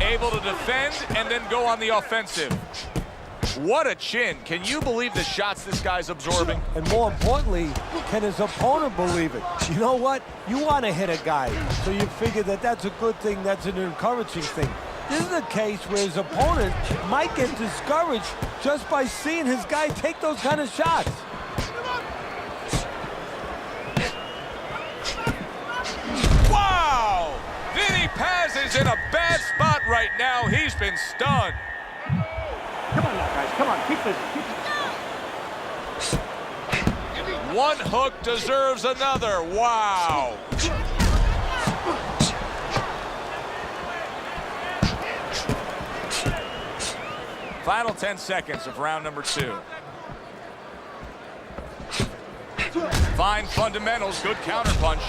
Speaker 2: Able to defend and then go on the offensive. What a chin. Can you believe the shots this guy's absorbing?
Speaker 5: And more importantly, can his opponent believe it? You know what? You want to hit a guy, so you figure that that's a good thing, that's an encouraging thing. This is a case where his opponent might get discouraged just by seeing his guy take those kind of shots.
Speaker 2: Wow! Vinny Paz is in a bad spot right now. He's been stunned.
Speaker 4: Come on now, guys. Come on. Keep busy.
Speaker 2: One hook deserves another. Wow. Final 10 seconds of round number 2. Fine fundamentals, good counterpunch.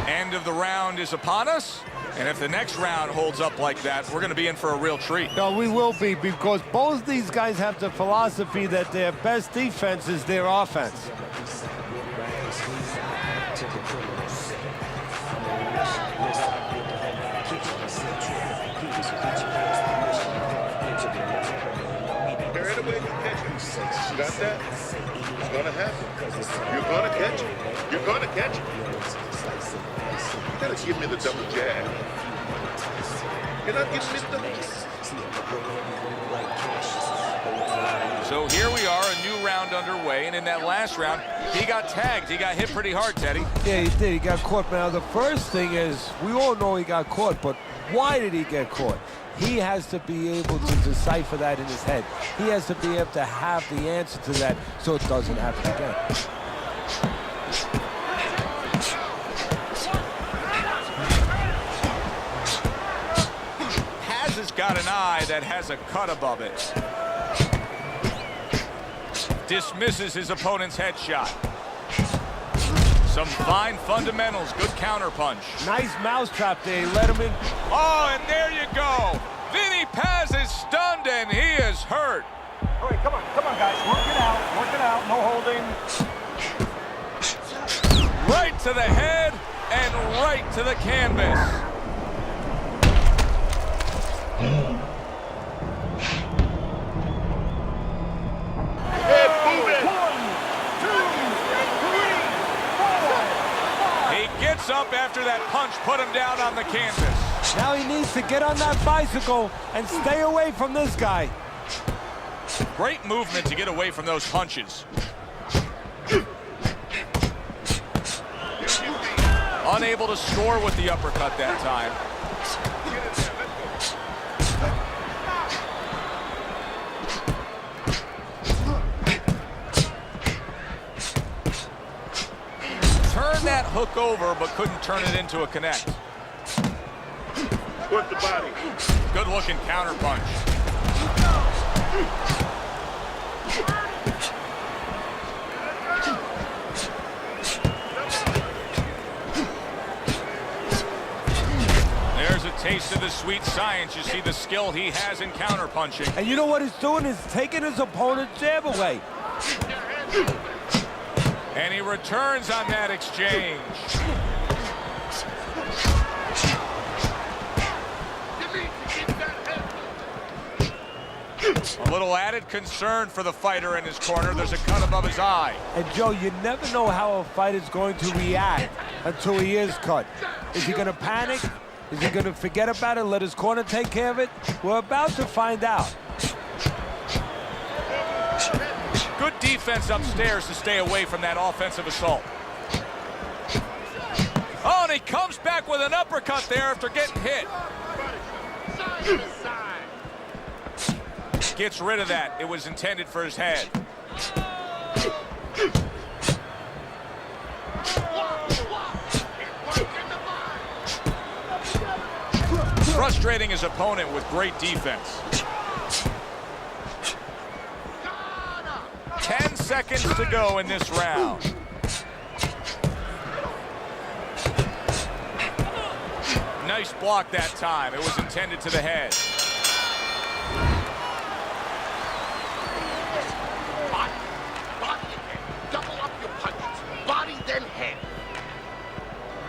Speaker 2: End of the round is upon us. And if the next round holds up like that, we're going to be in for a real treat.
Speaker 5: No, we will be, because both these guys have the philosophy that their best defense is their offense.
Speaker 7: There ain't a way to catch him. You got that? It's gonna happen. You're gonna catch him. You're gonna catch him. You gotta give me the double jab. You're not giving me the double jab.
Speaker 2: So here we are, a new round underway, and in that last round, he got tagged. He got hit pretty hard, Teddy.
Speaker 5: Yeah, he did. He got caught. Now, the first thing is, we all know he got caught, but why did he get caught? He has to be able to decipher that in his head. He has to be able to have the answer to that so it doesn't happen again.
Speaker 2: got an eye that has a cut above it. Dismisses his opponent's headshot. Some fine fundamentals, good counterpunch.
Speaker 5: Nice mousetrap there, he let him in.
Speaker 2: Oh, and there you go. Vinny Paz is stunned and he is hurt.
Speaker 4: All right, come on, guys. Work it out, no holding.
Speaker 2: Right to the head and right to the canvas. Up after that punch put him down on the canvas.
Speaker 5: Now he needs to get on that bicycle and stay away from this guy.
Speaker 2: Great movement to get away from those punches. Unable to score with the uppercut that time. Turned that hook over, but couldn't turn it into a connect.
Speaker 6: Put the body.
Speaker 2: Good looking counter punch. There's a taste of the sweet science. You see the skill he has in counter punching.
Speaker 5: And you know what he's doing? He's taking his opponent's jab away.
Speaker 2: And he returns on that exchange. A little added concern for the fighter in his corner. There's a cut above his eye.
Speaker 5: And Joe, you never know how a fighter's going to react until he is cut. Is he going to panic? Is he going to forget about it, let his corner take care of it? We're about to find out.
Speaker 2: Good defense upstairs to stay away from that offensive assault. Oh, and he comes back with an uppercut there after getting hit. Gets rid of that. It was intended for his head. Frustrating his opponent with great defense. 10 seconds to go in this round. Nice block that time. It was intended to the head.
Speaker 6: Body and head. Double up your punches. Body, then head.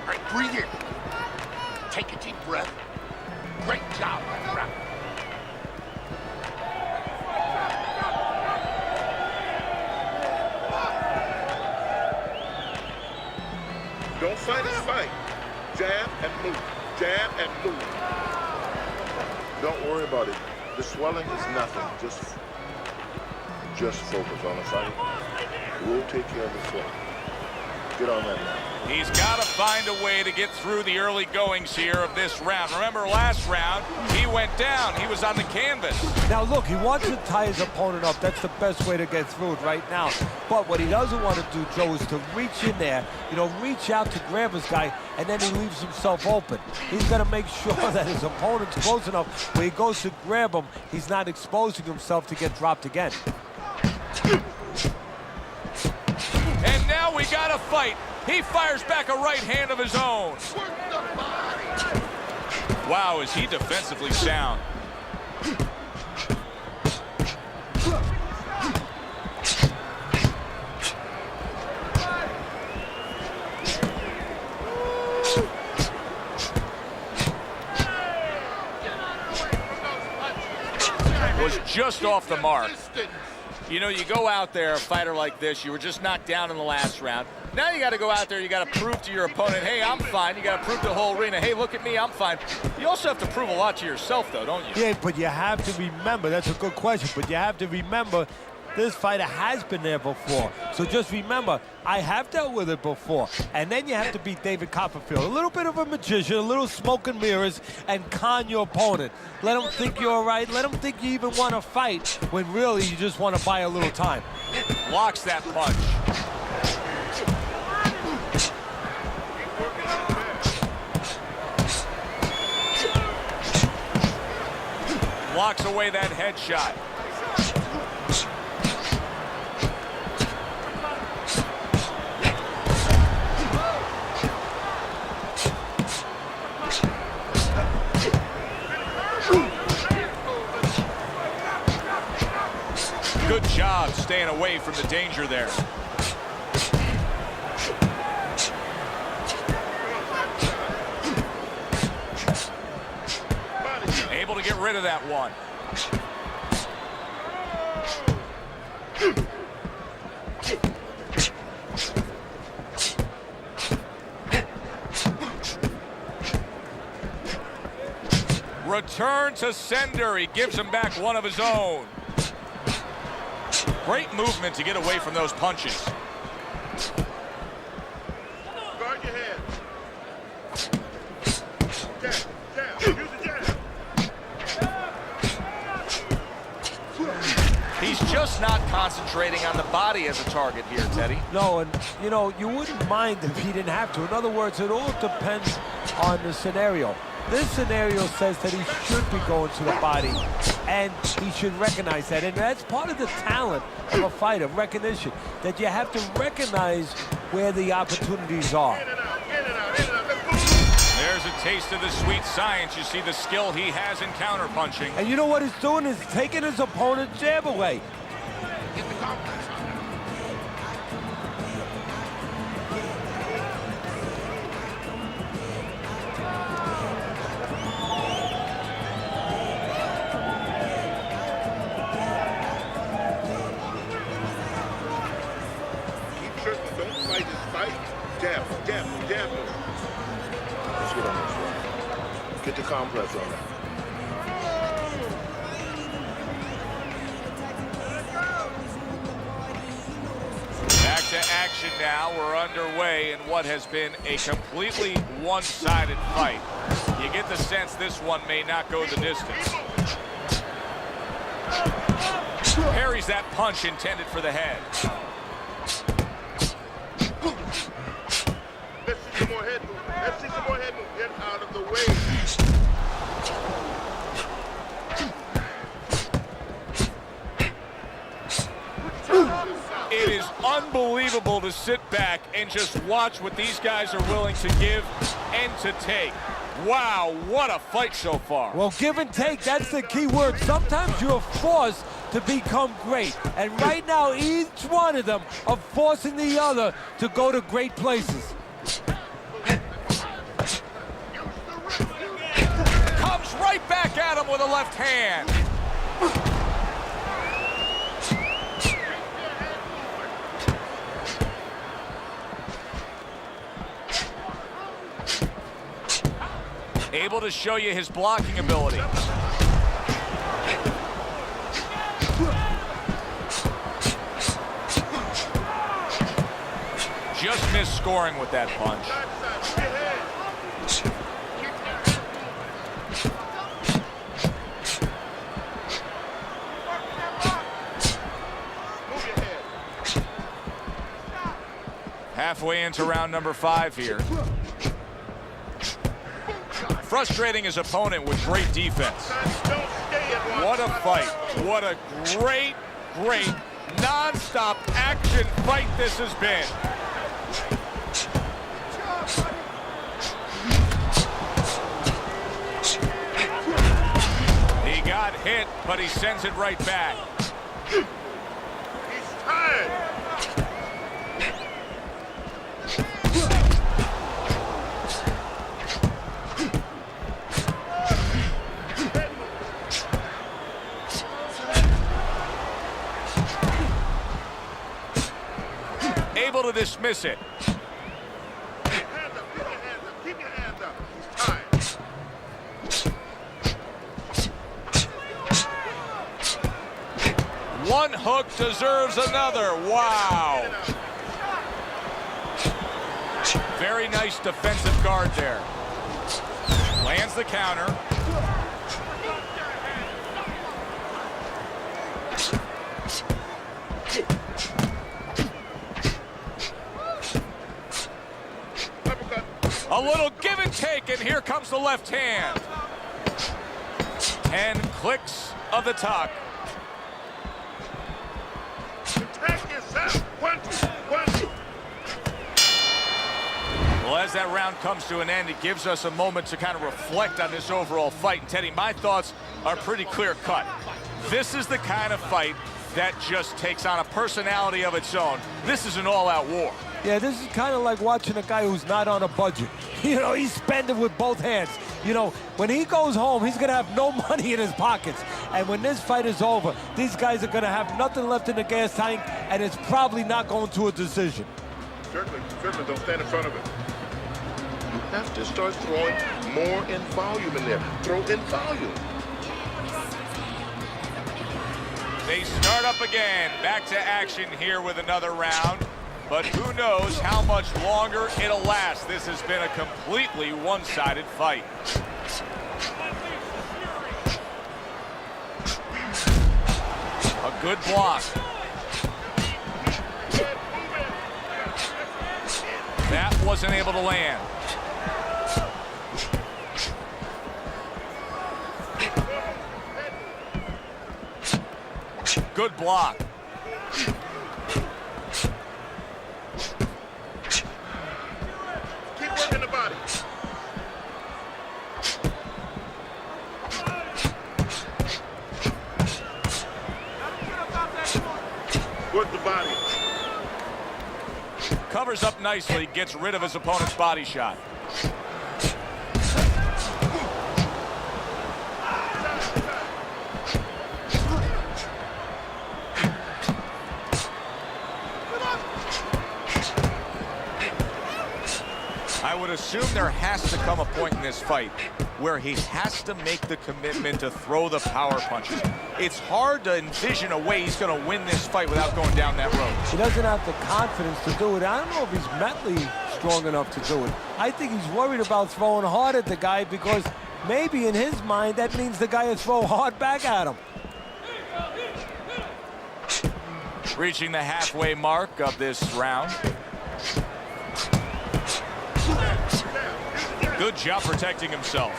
Speaker 6: All right, breathe in. Take a deep breath. Great job, my friend.
Speaker 7: Don't fight his fight. Jab and move. Jab and move. Don't worry about it. The swelling is nothing. Just focus on the fight. We'll take care of the swelling. Get on that now.
Speaker 2: He's got to find a way to get through the early goings here of this round. Remember last round, he went down. He was on the canvas.
Speaker 5: Now look, he wants to tie his opponent up. That's the best way to get through it right now. But what he doesn't want to do, Joe, is to reach in there, reach out to grab his guy, and then he leaves himself open. He's got to make sure that his opponent's close enough where he goes to grab him, he's not exposing himself to get dropped again.
Speaker 2: And now we got a fight. He fires back a right hand of his own. Wow, is he defensively sound. Was just off the mark. You go out there, a fighter like this, you were just knocked down in the last round. Now you got to go out there, you got to prove to your opponent, hey, I'm fine. You got to prove to the whole arena, hey, look at me, I'm fine. You also have to prove a lot to yourself, though, don't you?
Speaker 5: Yeah, but you have to remember, that's a good question, but you have to remember this fighter has been there before. So just remember, I have dealt with it before. And then you have to beat David Copperfield. A little bit of a magician, a little smoke and mirrors, and con your opponent. Let him think you're all right. Let him think you even want to fight when really you just want to buy a little time.
Speaker 2: Blocks that punch. Blocks away that headshot. Good job staying away from the danger there. Able to get rid of that one. Return to sender. He gives him back one of his own. Great movement to get away from those punches.
Speaker 7: Guard your head. Jab. Use the jab.
Speaker 2: He's just not concentrating on the body as a target here, Teddy.
Speaker 5: No, and you know, you wouldn't mind if he didn't have to. In other words, it all depends on the scenario. This scenario says that he should be going to the body, and he should recognize that. And that's part of the talent of a fighter, recognition, that you have to recognize where the opportunities are.
Speaker 2: There's a taste of the sweet science. You see the skill he has in counterpunching.
Speaker 5: And you know what he's doing is taking his opponent's jab away.
Speaker 6: Get the complex.
Speaker 7: Don't fight his fight. Jab. Let's get on this one. Get the complex on that.
Speaker 2: Back to action now. We're underway in what has been a completely one-sided fight. You get the sense this one may not go the distance. Parries that punch intended for the head.
Speaker 7: Let's see some more head move. Get out of the way.
Speaker 2: It is unbelievable to sit back and just watch what these guys are willing to give and to take. Wow, what a fight so far.
Speaker 5: Well, give and take, that's the key word. Sometimes you're forced to become great. And right now, each one of them are forcing the other to go to great places.
Speaker 2: Comes right back at him with a left hand. Able to show you his blocking ability. Just missed scoring with that punch. Halfway into round number 5 here. Frustrating his opponent with great defense. What a fight. What a great, non-stop action fight this has been. He got hit, but he sends it right back.
Speaker 7: He's tired.
Speaker 2: Able to dismiss it.
Speaker 7: Keep your hands up. He's tired.
Speaker 2: One hook deserves another. Wow. Very nice defensive guard there. Lands the counter. A little give and take, and here comes the left hand. 10 clicks of the talk.
Speaker 7: Protect yourself. 1, 2, 1, 2.
Speaker 2: Well, as that round comes to an end, it gives us a moment to kind of reflect on this overall fight. And Teddy, my thoughts are pretty clear-cut. This is the kind of fight that just takes on a personality of its own. This is an all-out war.
Speaker 5: Yeah, this is kind of like watching a guy who's not on a budget. You know, he's spending with both hands. You know, when he goes home, he's going to have no money in his pockets. And when this fight is over, these guys are going to have nothing left in the gas tank, and it's probably not going to a decision.
Speaker 7: Certainly, don't stand in front of it. You have to start throwing more in volume in there. Throw in volume.
Speaker 2: They start up again. Back to action here with another round. But who knows how much longer it'll last. This has been a completely one-sided fight. A good block. That wasn't able to land. Good block.
Speaker 7: Keep working the body. Work the body.
Speaker 2: Covers up nicely, gets rid of his opponent's body shot. I would assume there has to come a point in this fight where he has to make the commitment to throw the power punches. It's hard to envision a way he's going to win this fight without going down that road.
Speaker 5: He doesn't have the confidence to do it. I don't know if he's mentally strong enough to do it. I think he's worried about throwing hard at the guy because maybe in his mind that means the guy will throw hard back at him.
Speaker 2: Reaching the halfway mark of this round. Good job protecting himself.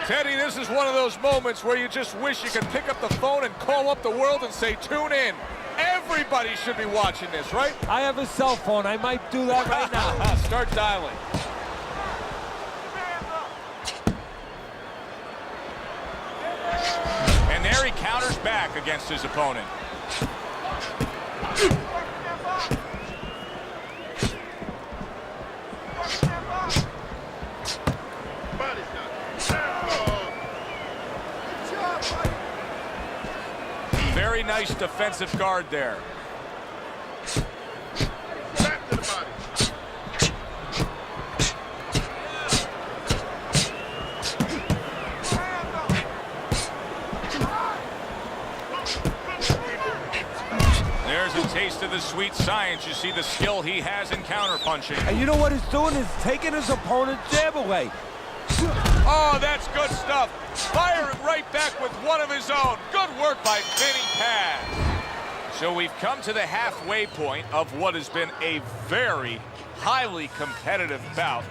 Speaker 2: Teddy, this is one of those moments where you just wish you could pick up the phone and call up the world and say, tune in. Everybody should be watching this, right?
Speaker 5: I have a cell phone. I might do that right now.
Speaker 2: Start dialing. And there he counters back against his opponent. Very nice defensive guard there.
Speaker 7: Back to the body.
Speaker 2: There's a taste of the sweet science. You see the skill he has in counterpunching.
Speaker 5: And you know what he's doing is taking his opponent's jab away.
Speaker 2: Oh, that's good stuff. Firing right back with one of his own. Good work by Vinny Paz. So we've come to the halfway point of what has been a very highly competitive bout.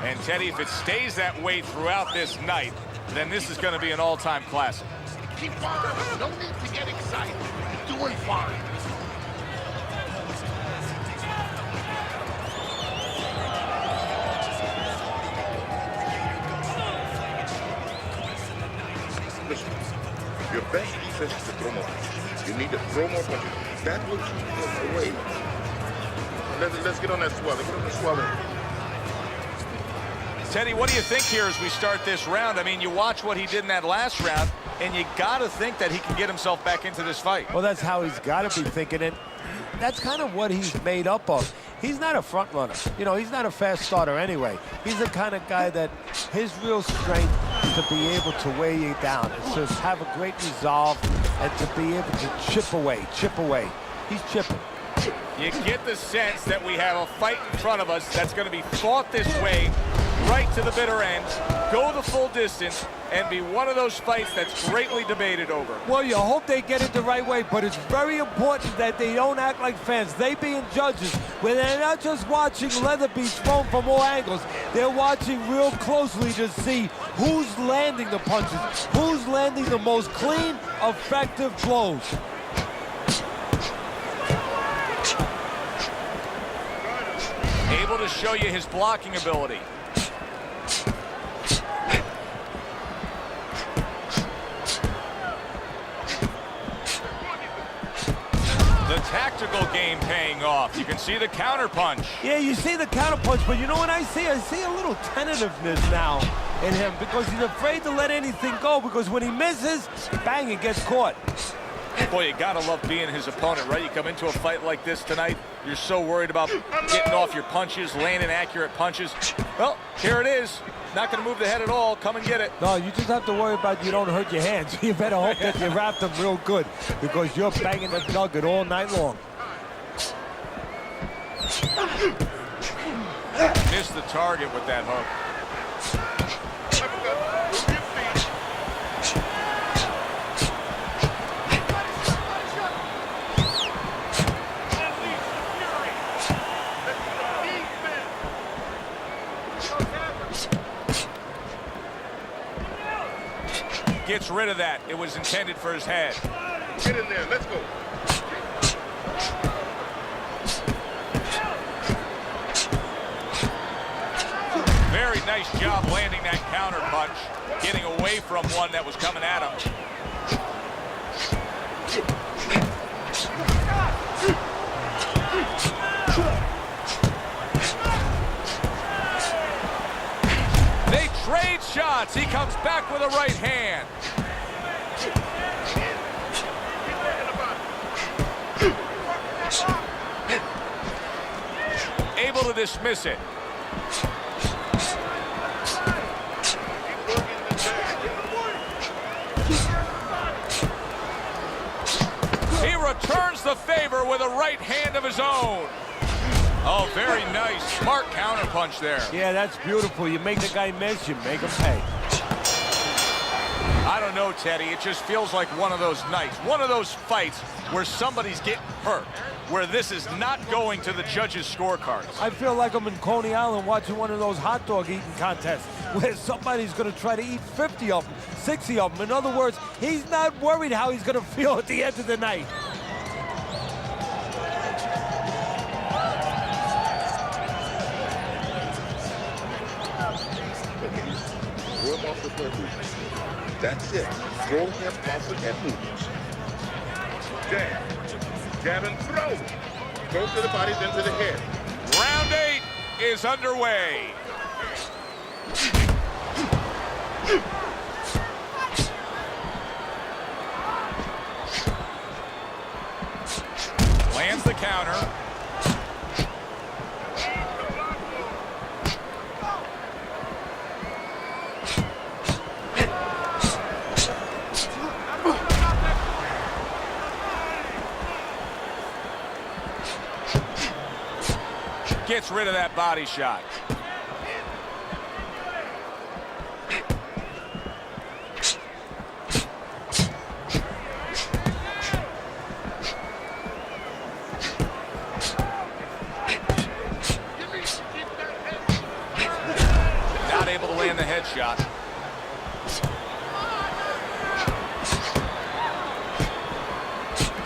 Speaker 2: And Teddy, if it stays that way throughout this night, then this is going to be an all-time classic.
Speaker 6: Keep firing. No need to get excited. You're doing fine.
Speaker 7: Listen, your best defense is to throw more punches. You need to throw more punches. That will keep him away. Let's get on that swelling. Get on the swelling.
Speaker 2: Teddy, what do you think here as we start this round? I mean, you watch what he did in that last round, and you got to think that he can get himself back into this fight.
Speaker 5: Well, that's how he's got to be thinking it. That's kind of what he's made up of. He's not a front runner. You know, he's not a fast starter anyway. He's the kind of guy that his real strength is to be able to weigh you down. It's to have a great resolve and to be able to chip away, chip away. He's chipping.
Speaker 2: You get the sense that we have a fight in front of us that's going to be fought this way right to the bitter end, go the full distance, and be one of those fights that's greatly debated over.
Speaker 5: Well, you hope they get it the right way, but it's very important that they don't act like fans. They being judges, where they're not just watching leather be thrown from all angles. They're watching real closely to see who's landing the punches, who's landing the most clean, effective blows.
Speaker 2: Able to show you his blocking ability. The tactical game paying off. You can see the counter punch.
Speaker 5: Yeah, you see the counter punch, but you know what I see? I see a little tentativeness now in him because he's afraid to let anything go, because when he misses, bang, it gets caught.
Speaker 2: Boy, you gotta love being his opponent, right? You come into a fight like this tonight, you're so worried about getting off your punches, landing accurate punches. Well, here it is. Not gonna move the head at all. Come and get it.
Speaker 5: No, you just have to worry about you don't hurt your hands. You better hope that you wrap them real good, because you're banging the nugget all night long.
Speaker 2: Missed the target with that hook. Gets rid of that. It was intended for his head.
Speaker 7: Get in there. Let's go.
Speaker 2: Very nice job landing that counter punch, getting away from one that was coming at him. They trade shots. He comes back with a right hand. Able to dismiss it. He returns the favor with a right hand of his own. Oh, very nice. Smart counter punch there.
Speaker 5: Yeah, that's beautiful. You make the guy miss, you make him pay.
Speaker 2: I don't know, Teddy. It just feels like one of those nights, one of those fights where somebody's getting hurt, where this is not going to the judges' scorecards.
Speaker 5: I feel like I'm in Coney Island watching one of those hot dog eating contests where somebody's going to try to eat 50 of them, 60 of them. In other words, he's not worried how he's going to feel at the end of the night.
Speaker 7: Throw him off with that movement. That's it. Throw him off with that movement. Jab. Jab and throw. Throw to the body, then to the head.
Speaker 2: Round 8 is underway. Lands the counter. Gets rid of that body shot. Not able to land the headshot.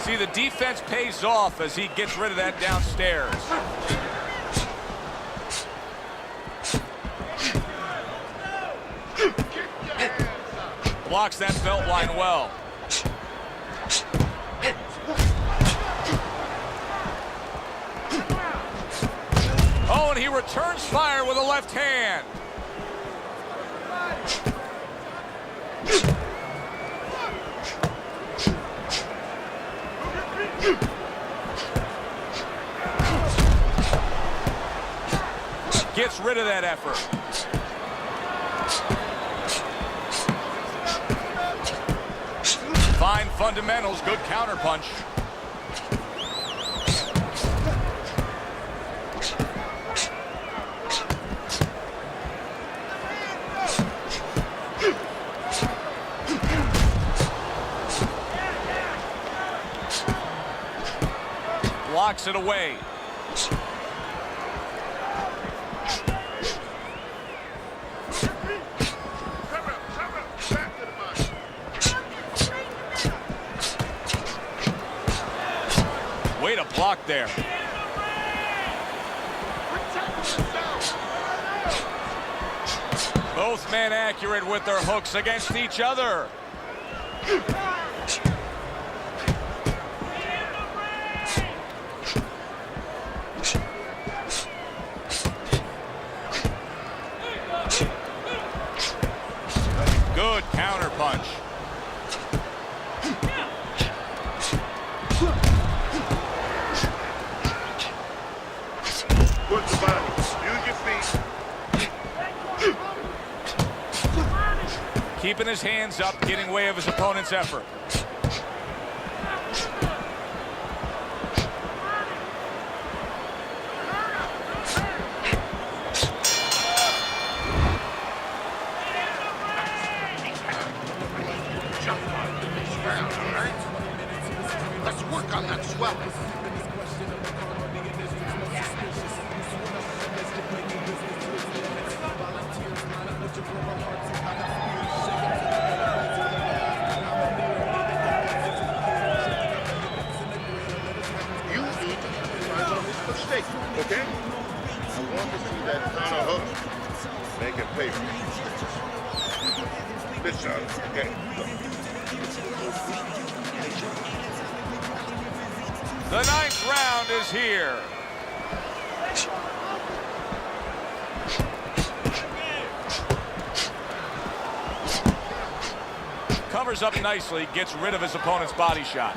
Speaker 2: See, the defense pays off as he gets rid of that downstairs. Blocks that belt line well. Oh, and he returns fire with a left hand. Gets rid of that effort. Fine fundamentals, good counter punch. blocks it away. Way to block there. Both men accurate with their hooks against each other. Good counter punch.
Speaker 7: Work the body. Use your feet.
Speaker 2: Keeping his hands up, getting way of his opponent's effort.
Speaker 6: Let's work on that swelling.
Speaker 7: You need to capitalize on this mistake, okay? I want to see that counter hook. Make it pay for it. This shot, okay?
Speaker 2: The 9th round is here. Covers up nicely, gets rid of his opponent's body shot.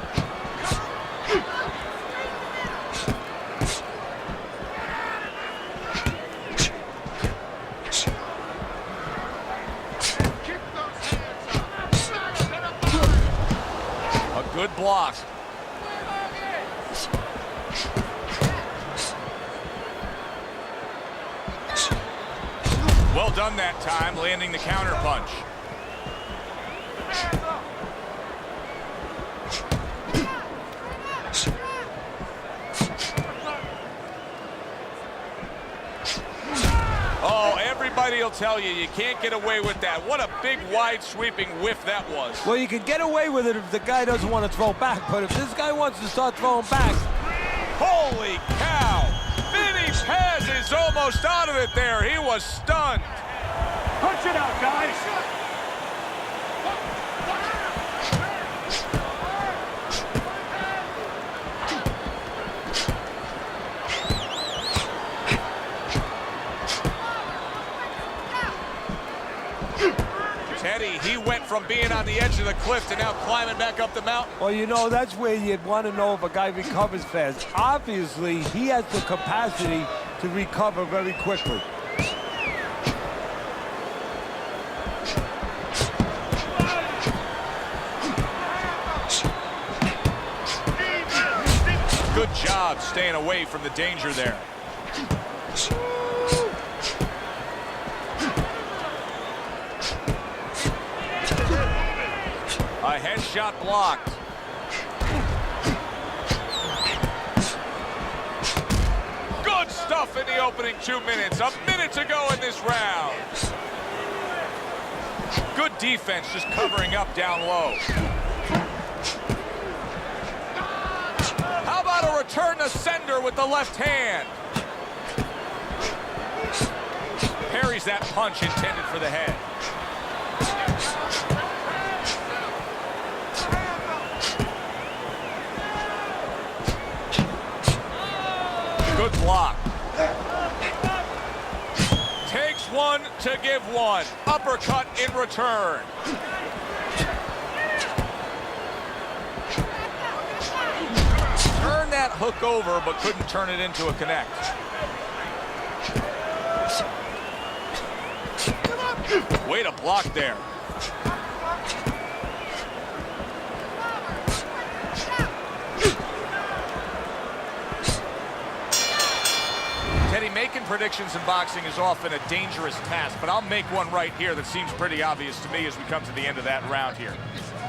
Speaker 2: A good block. Well done that time, landing the counter punch. Oh, everybody will tell you, you can't get away with that. What a big, wide, sweeping whiff that was.
Speaker 5: Well, you can get away with it if the guy doesn't want to throw back, but if this guy wants to start throwing back...
Speaker 2: Holy cow! Vinny Paz is almost out of it there. He was stunned.
Speaker 4: Punch it out, guys.
Speaker 2: Teddy, he went from being on the edge of the cliff to now climbing back up the mountain.
Speaker 5: Well, you know, that's where you'd want to know if a guy recovers fast. Obviously, he has the capacity to recover very quickly.
Speaker 2: Good job staying away from the danger there. A headshot blocked. Good stuff in the opening 2 minutes. A minute to go in this round. Good defense, just covering up down low. How about a return to sender with the left hand? Parries that punch intended for the head. Good block. Takes one to give one. Uppercut in return. Turned that hook over, but couldn't turn it into a connect. Way to block there. Teddy, making predictions in boxing is often a dangerous task, but I'll make one right here that seems pretty obvious to me as we come to the end of that round here.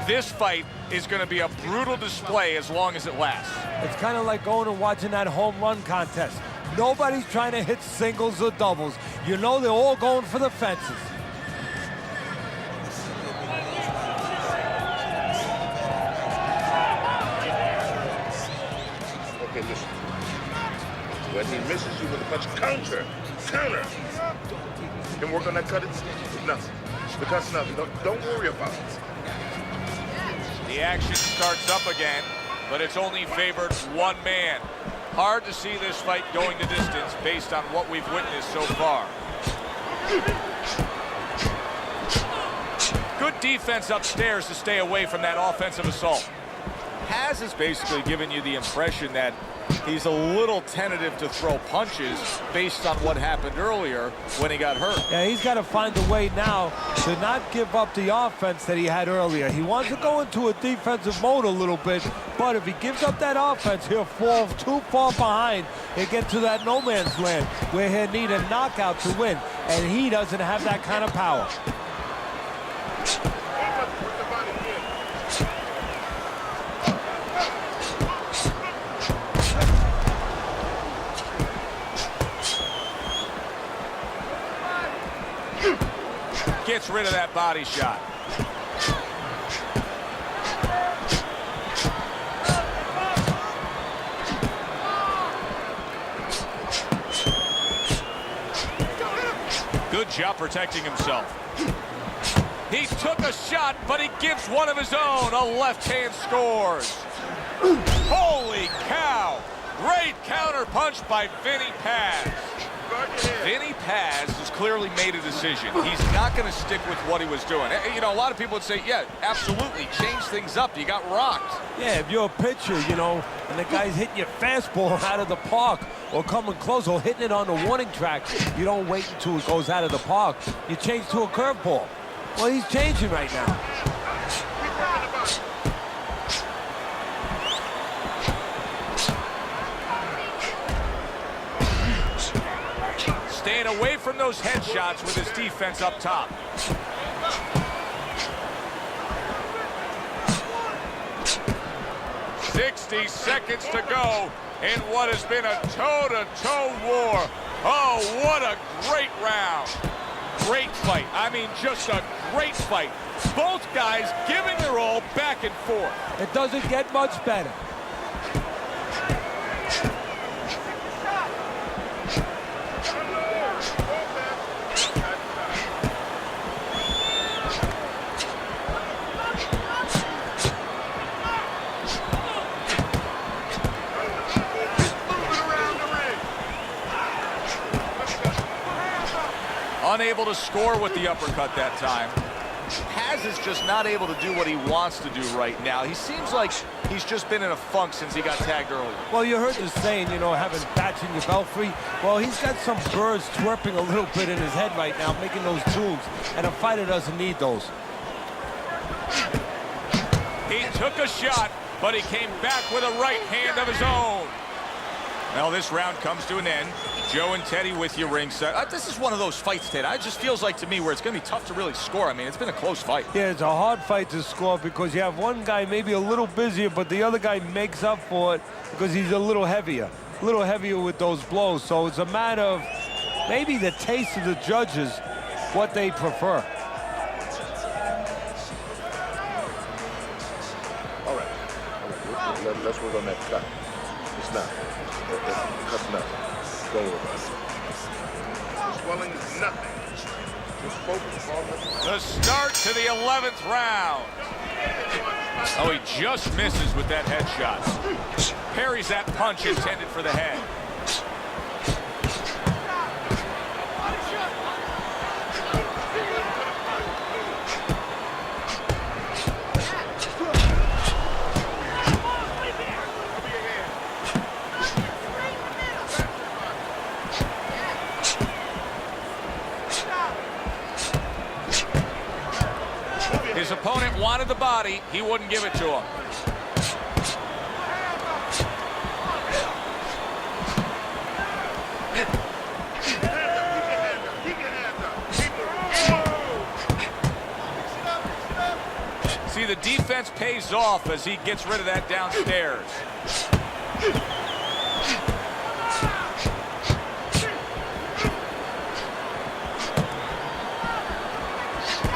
Speaker 2: this fight is going to be a brutal display as long as it lasts.
Speaker 5: It's kind of like going and watching that home run contest. Nobody's trying to hit singles or doubles. You know they're all going for the fences.
Speaker 7: Okay, listen. When he misses you with a punch, counter. You can work on that cut. It's nothing. Because nothing. Don't worry about it.
Speaker 2: The action starts up again, but it's only favored one man. Hard to see this fight going the distance based on what we've witnessed so far. Good defense upstairs to stay away from that offensive assault. Has is basically giving you the impression that he's a little tentative to throw punches based on what happened earlier when he got hurt.
Speaker 5: Yeah, he's got to find a way now to not give up the offense that he had earlier. He wants to go into a defensive mode a little bit, but if he gives up that offense, he'll fall too far behind and get to that no man's land where he'll need a knockout to win, and he doesn't have that kind of power.
Speaker 2: Gets rid of that body shot. Good job protecting himself. He took a shot, but he gives one of his own. A left hand scores. Holy cow! Great counter punch by Vinny Paz. Vinny Paz has clearly made a decision. He's not going to stick with what he was doing. You know, a lot of people would say, yeah, absolutely, change things up. You got rocked.
Speaker 5: Yeah, if you're a pitcher, you know, and the guy's hitting your fastball out of the park or coming close or hitting it on the warning track, you don't wait until it goes out of the park. You change to a curveball. Well, he's changing right now.
Speaker 2: Staying away from those headshots with his defense up top. "60 seconds to go in what has been a toe-to-toe war. Oh, what a great round. Great fight. I mean, just a great fight. Both guys giving their all back and forth.
Speaker 5: It doesn't get much better.
Speaker 2: Unable to score with the uppercut that time. Paz is just not able to do what he wants to do right now. He seems like he's just been in a funk since he got tagged earlier.
Speaker 5: Well, you heard the saying, you know, having bats in your belfry. Well, he's got some birds chirping a little bit in his head right now, making those tunes, and a fighter doesn't need those.
Speaker 2: He took a shot, but he came back with a right hand of his own. Well, this round comes to an end. Joe and Teddy with you ringside. This is one of those fights, Ted. It just feels like to me where it's going to be tough to really score. I mean, it's been a close fight.
Speaker 5: Yeah, it's a hard fight to score because you have one guy maybe a little busier, but the other guy makes up for it because he's a little heavier with those blows. So it's a matter of maybe the taste of the judges, what they prefer.
Speaker 7: All right. Let's work on that cut. It's not. Cut's nothing. Don't worry about it. The swelling is nothing. Just focus on
Speaker 2: The start to the 11th round. Oh, he just misses with that headshot. Parries that punch intended for the head. His opponent wanted the body. He wouldn't give it to him. See, the defense pays off as he gets rid of that downstairs.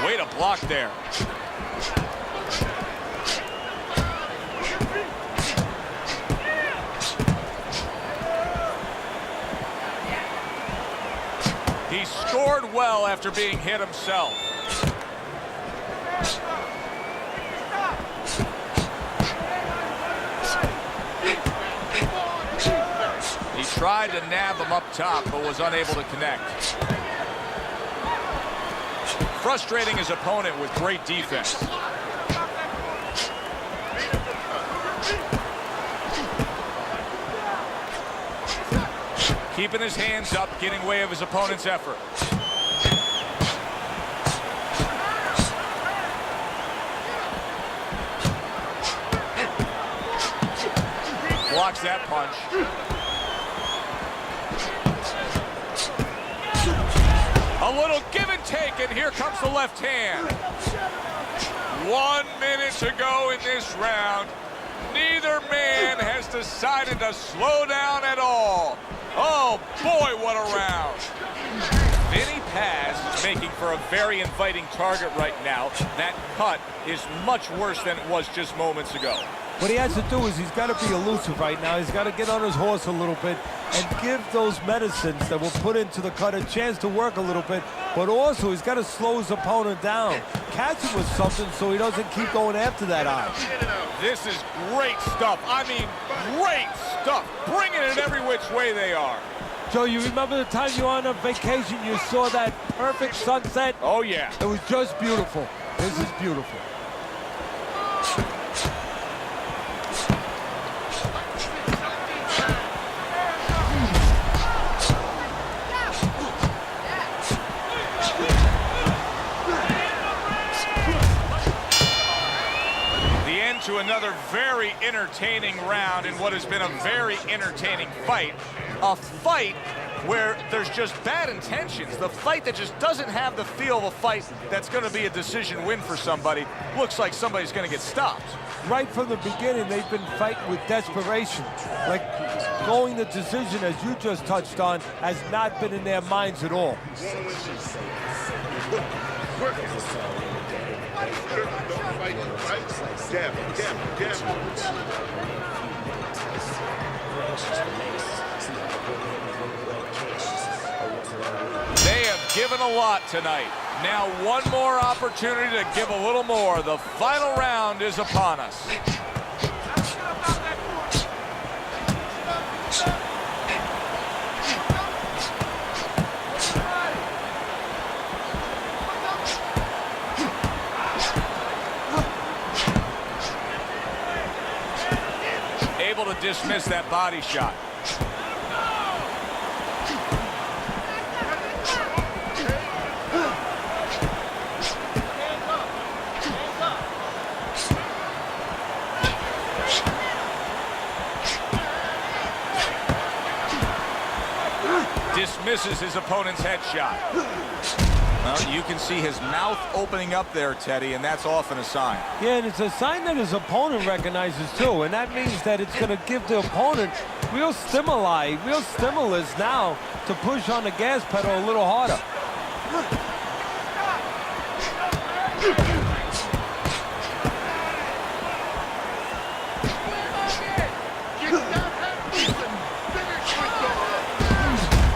Speaker 2: Way to block there. He scored well after being hit himself. He tried to nab him up top, but was unable to connect. Frustrating his opponent with great defense. Keeping his hands up, getting way of his opponent's effort. Blocks that punch. A little give and take, and here comes the left hand. 1 minute to go in this round. Neither man has decided to slow down at all. Oh, boy, what a round. Vinny Paz is making for a very inviting target right now. That cut is much worse than it was just moments ago.
Speaker 5: What he has to do is he's got to be elusive right now. He's got to get on his horse a little bit and give those medicines that were put into the cut a chance to work a little bit. But also, he's got to slow his opponent down. Catch him with something so he doesn't keep going after that eye.
Speaker 2: This is great stuff. I mean, great stuff. Bringing it every which way they are.
Speaker 5: Joe, you remember the time you were on a vacation, you saw that perfect sunset?
Speaker 2: Oh, yeah.
Speaker 5: It was just beautiful. This is beautiful.
Speaker 2: To another very entertaining round in what has been a very entertaining fight. A fight where there's just bad intentions. The fight that just doesn't have the feel of a fight that's going to be a decision win for somebody. Looks like somebody's going to get stopped.
Speaker 5: Right from the beginning, they've been fighting with desperation. Like going the decision, as you just touched on, has not been in their minds at all.
Speaker 2: They have given a lot tonight. Now one more opportunity to give a little more. The final round is upon us. Able to dismiss that body shot. Dismisses his opponent's headshot. Well, you can see his mouth opening up there, Teddy, and that's often a sign.
Speaker 5: Yeah, and it's a sign that his opponent recognizes too, and that means that it's going to give the opponent real stimulus now to push on the gas pedal a little harder.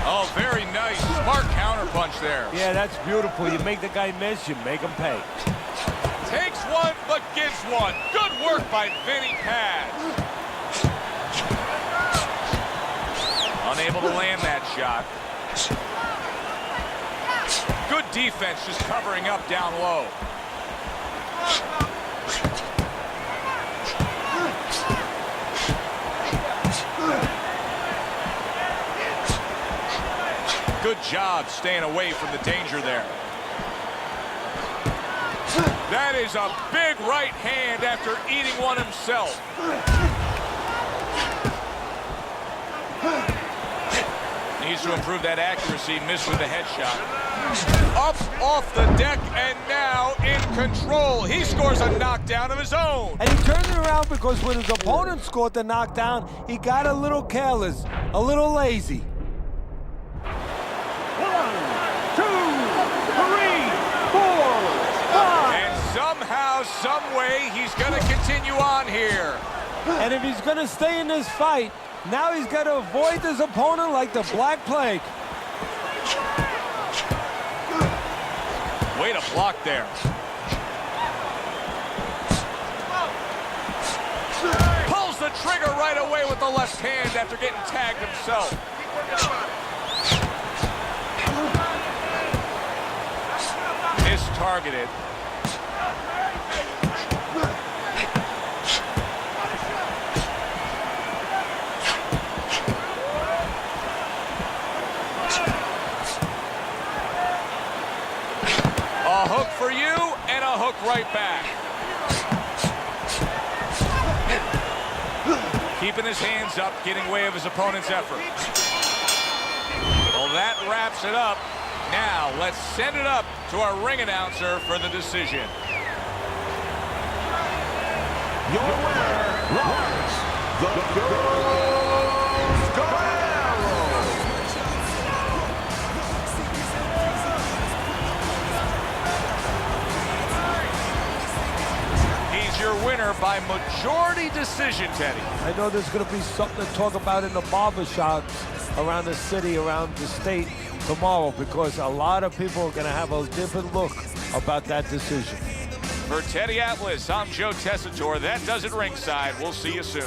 Speaker 2: Oh, very nice. Smart counterpunch there.
Speaker 5: Yeah, that's beautiful. You make the guy miss, you make him pay.
Speaker 2: Takes one, but gives one. Good work by Vinny Paz. Unable to land that shot. Good defense, just covering up down low. Good job staying away from the danger there. That is a big right hand after eating one himself. Needs to improve that accuracy. Missed with the headshot. Up off the deck and now in control. He scores a knockdown of his own.
Speaker 5: And he turned it around because when his opponent scored the knockdown, he got a little careless, a little lazy.
Speaker 4: 1, 2, 3, 4, 5.
Speaker 2: And somehow, some way, he's going to continue on here.
Speaker 5: And if he's going to stay in this fight, now he's got to avoid his opponent like the Black Plague.
Speaker 2: Way to block there. Pulls the trigger right away with the left hand after getting tagged himself. Mistargeted. A hook for you, and a hook right back. Keeping his hands up, getting way of his opponent's effort. Well, that wraps it up. Now, let's send it up to our ring announcer for the decision.
Speaker 3: Your winner, Lawrence, the Guerrero.
Speaker 2: Your winner by majority decision, Teddy.
Speaker 5: I know there's going to be something to talk about in the barbershops around the city, around the state tomorrow, because a lot of people are going to have a different look about that decision.
Speaker 2: For Teddy Atlas, I'm Joe Tessitore. That does it ringside. We'll see you soon.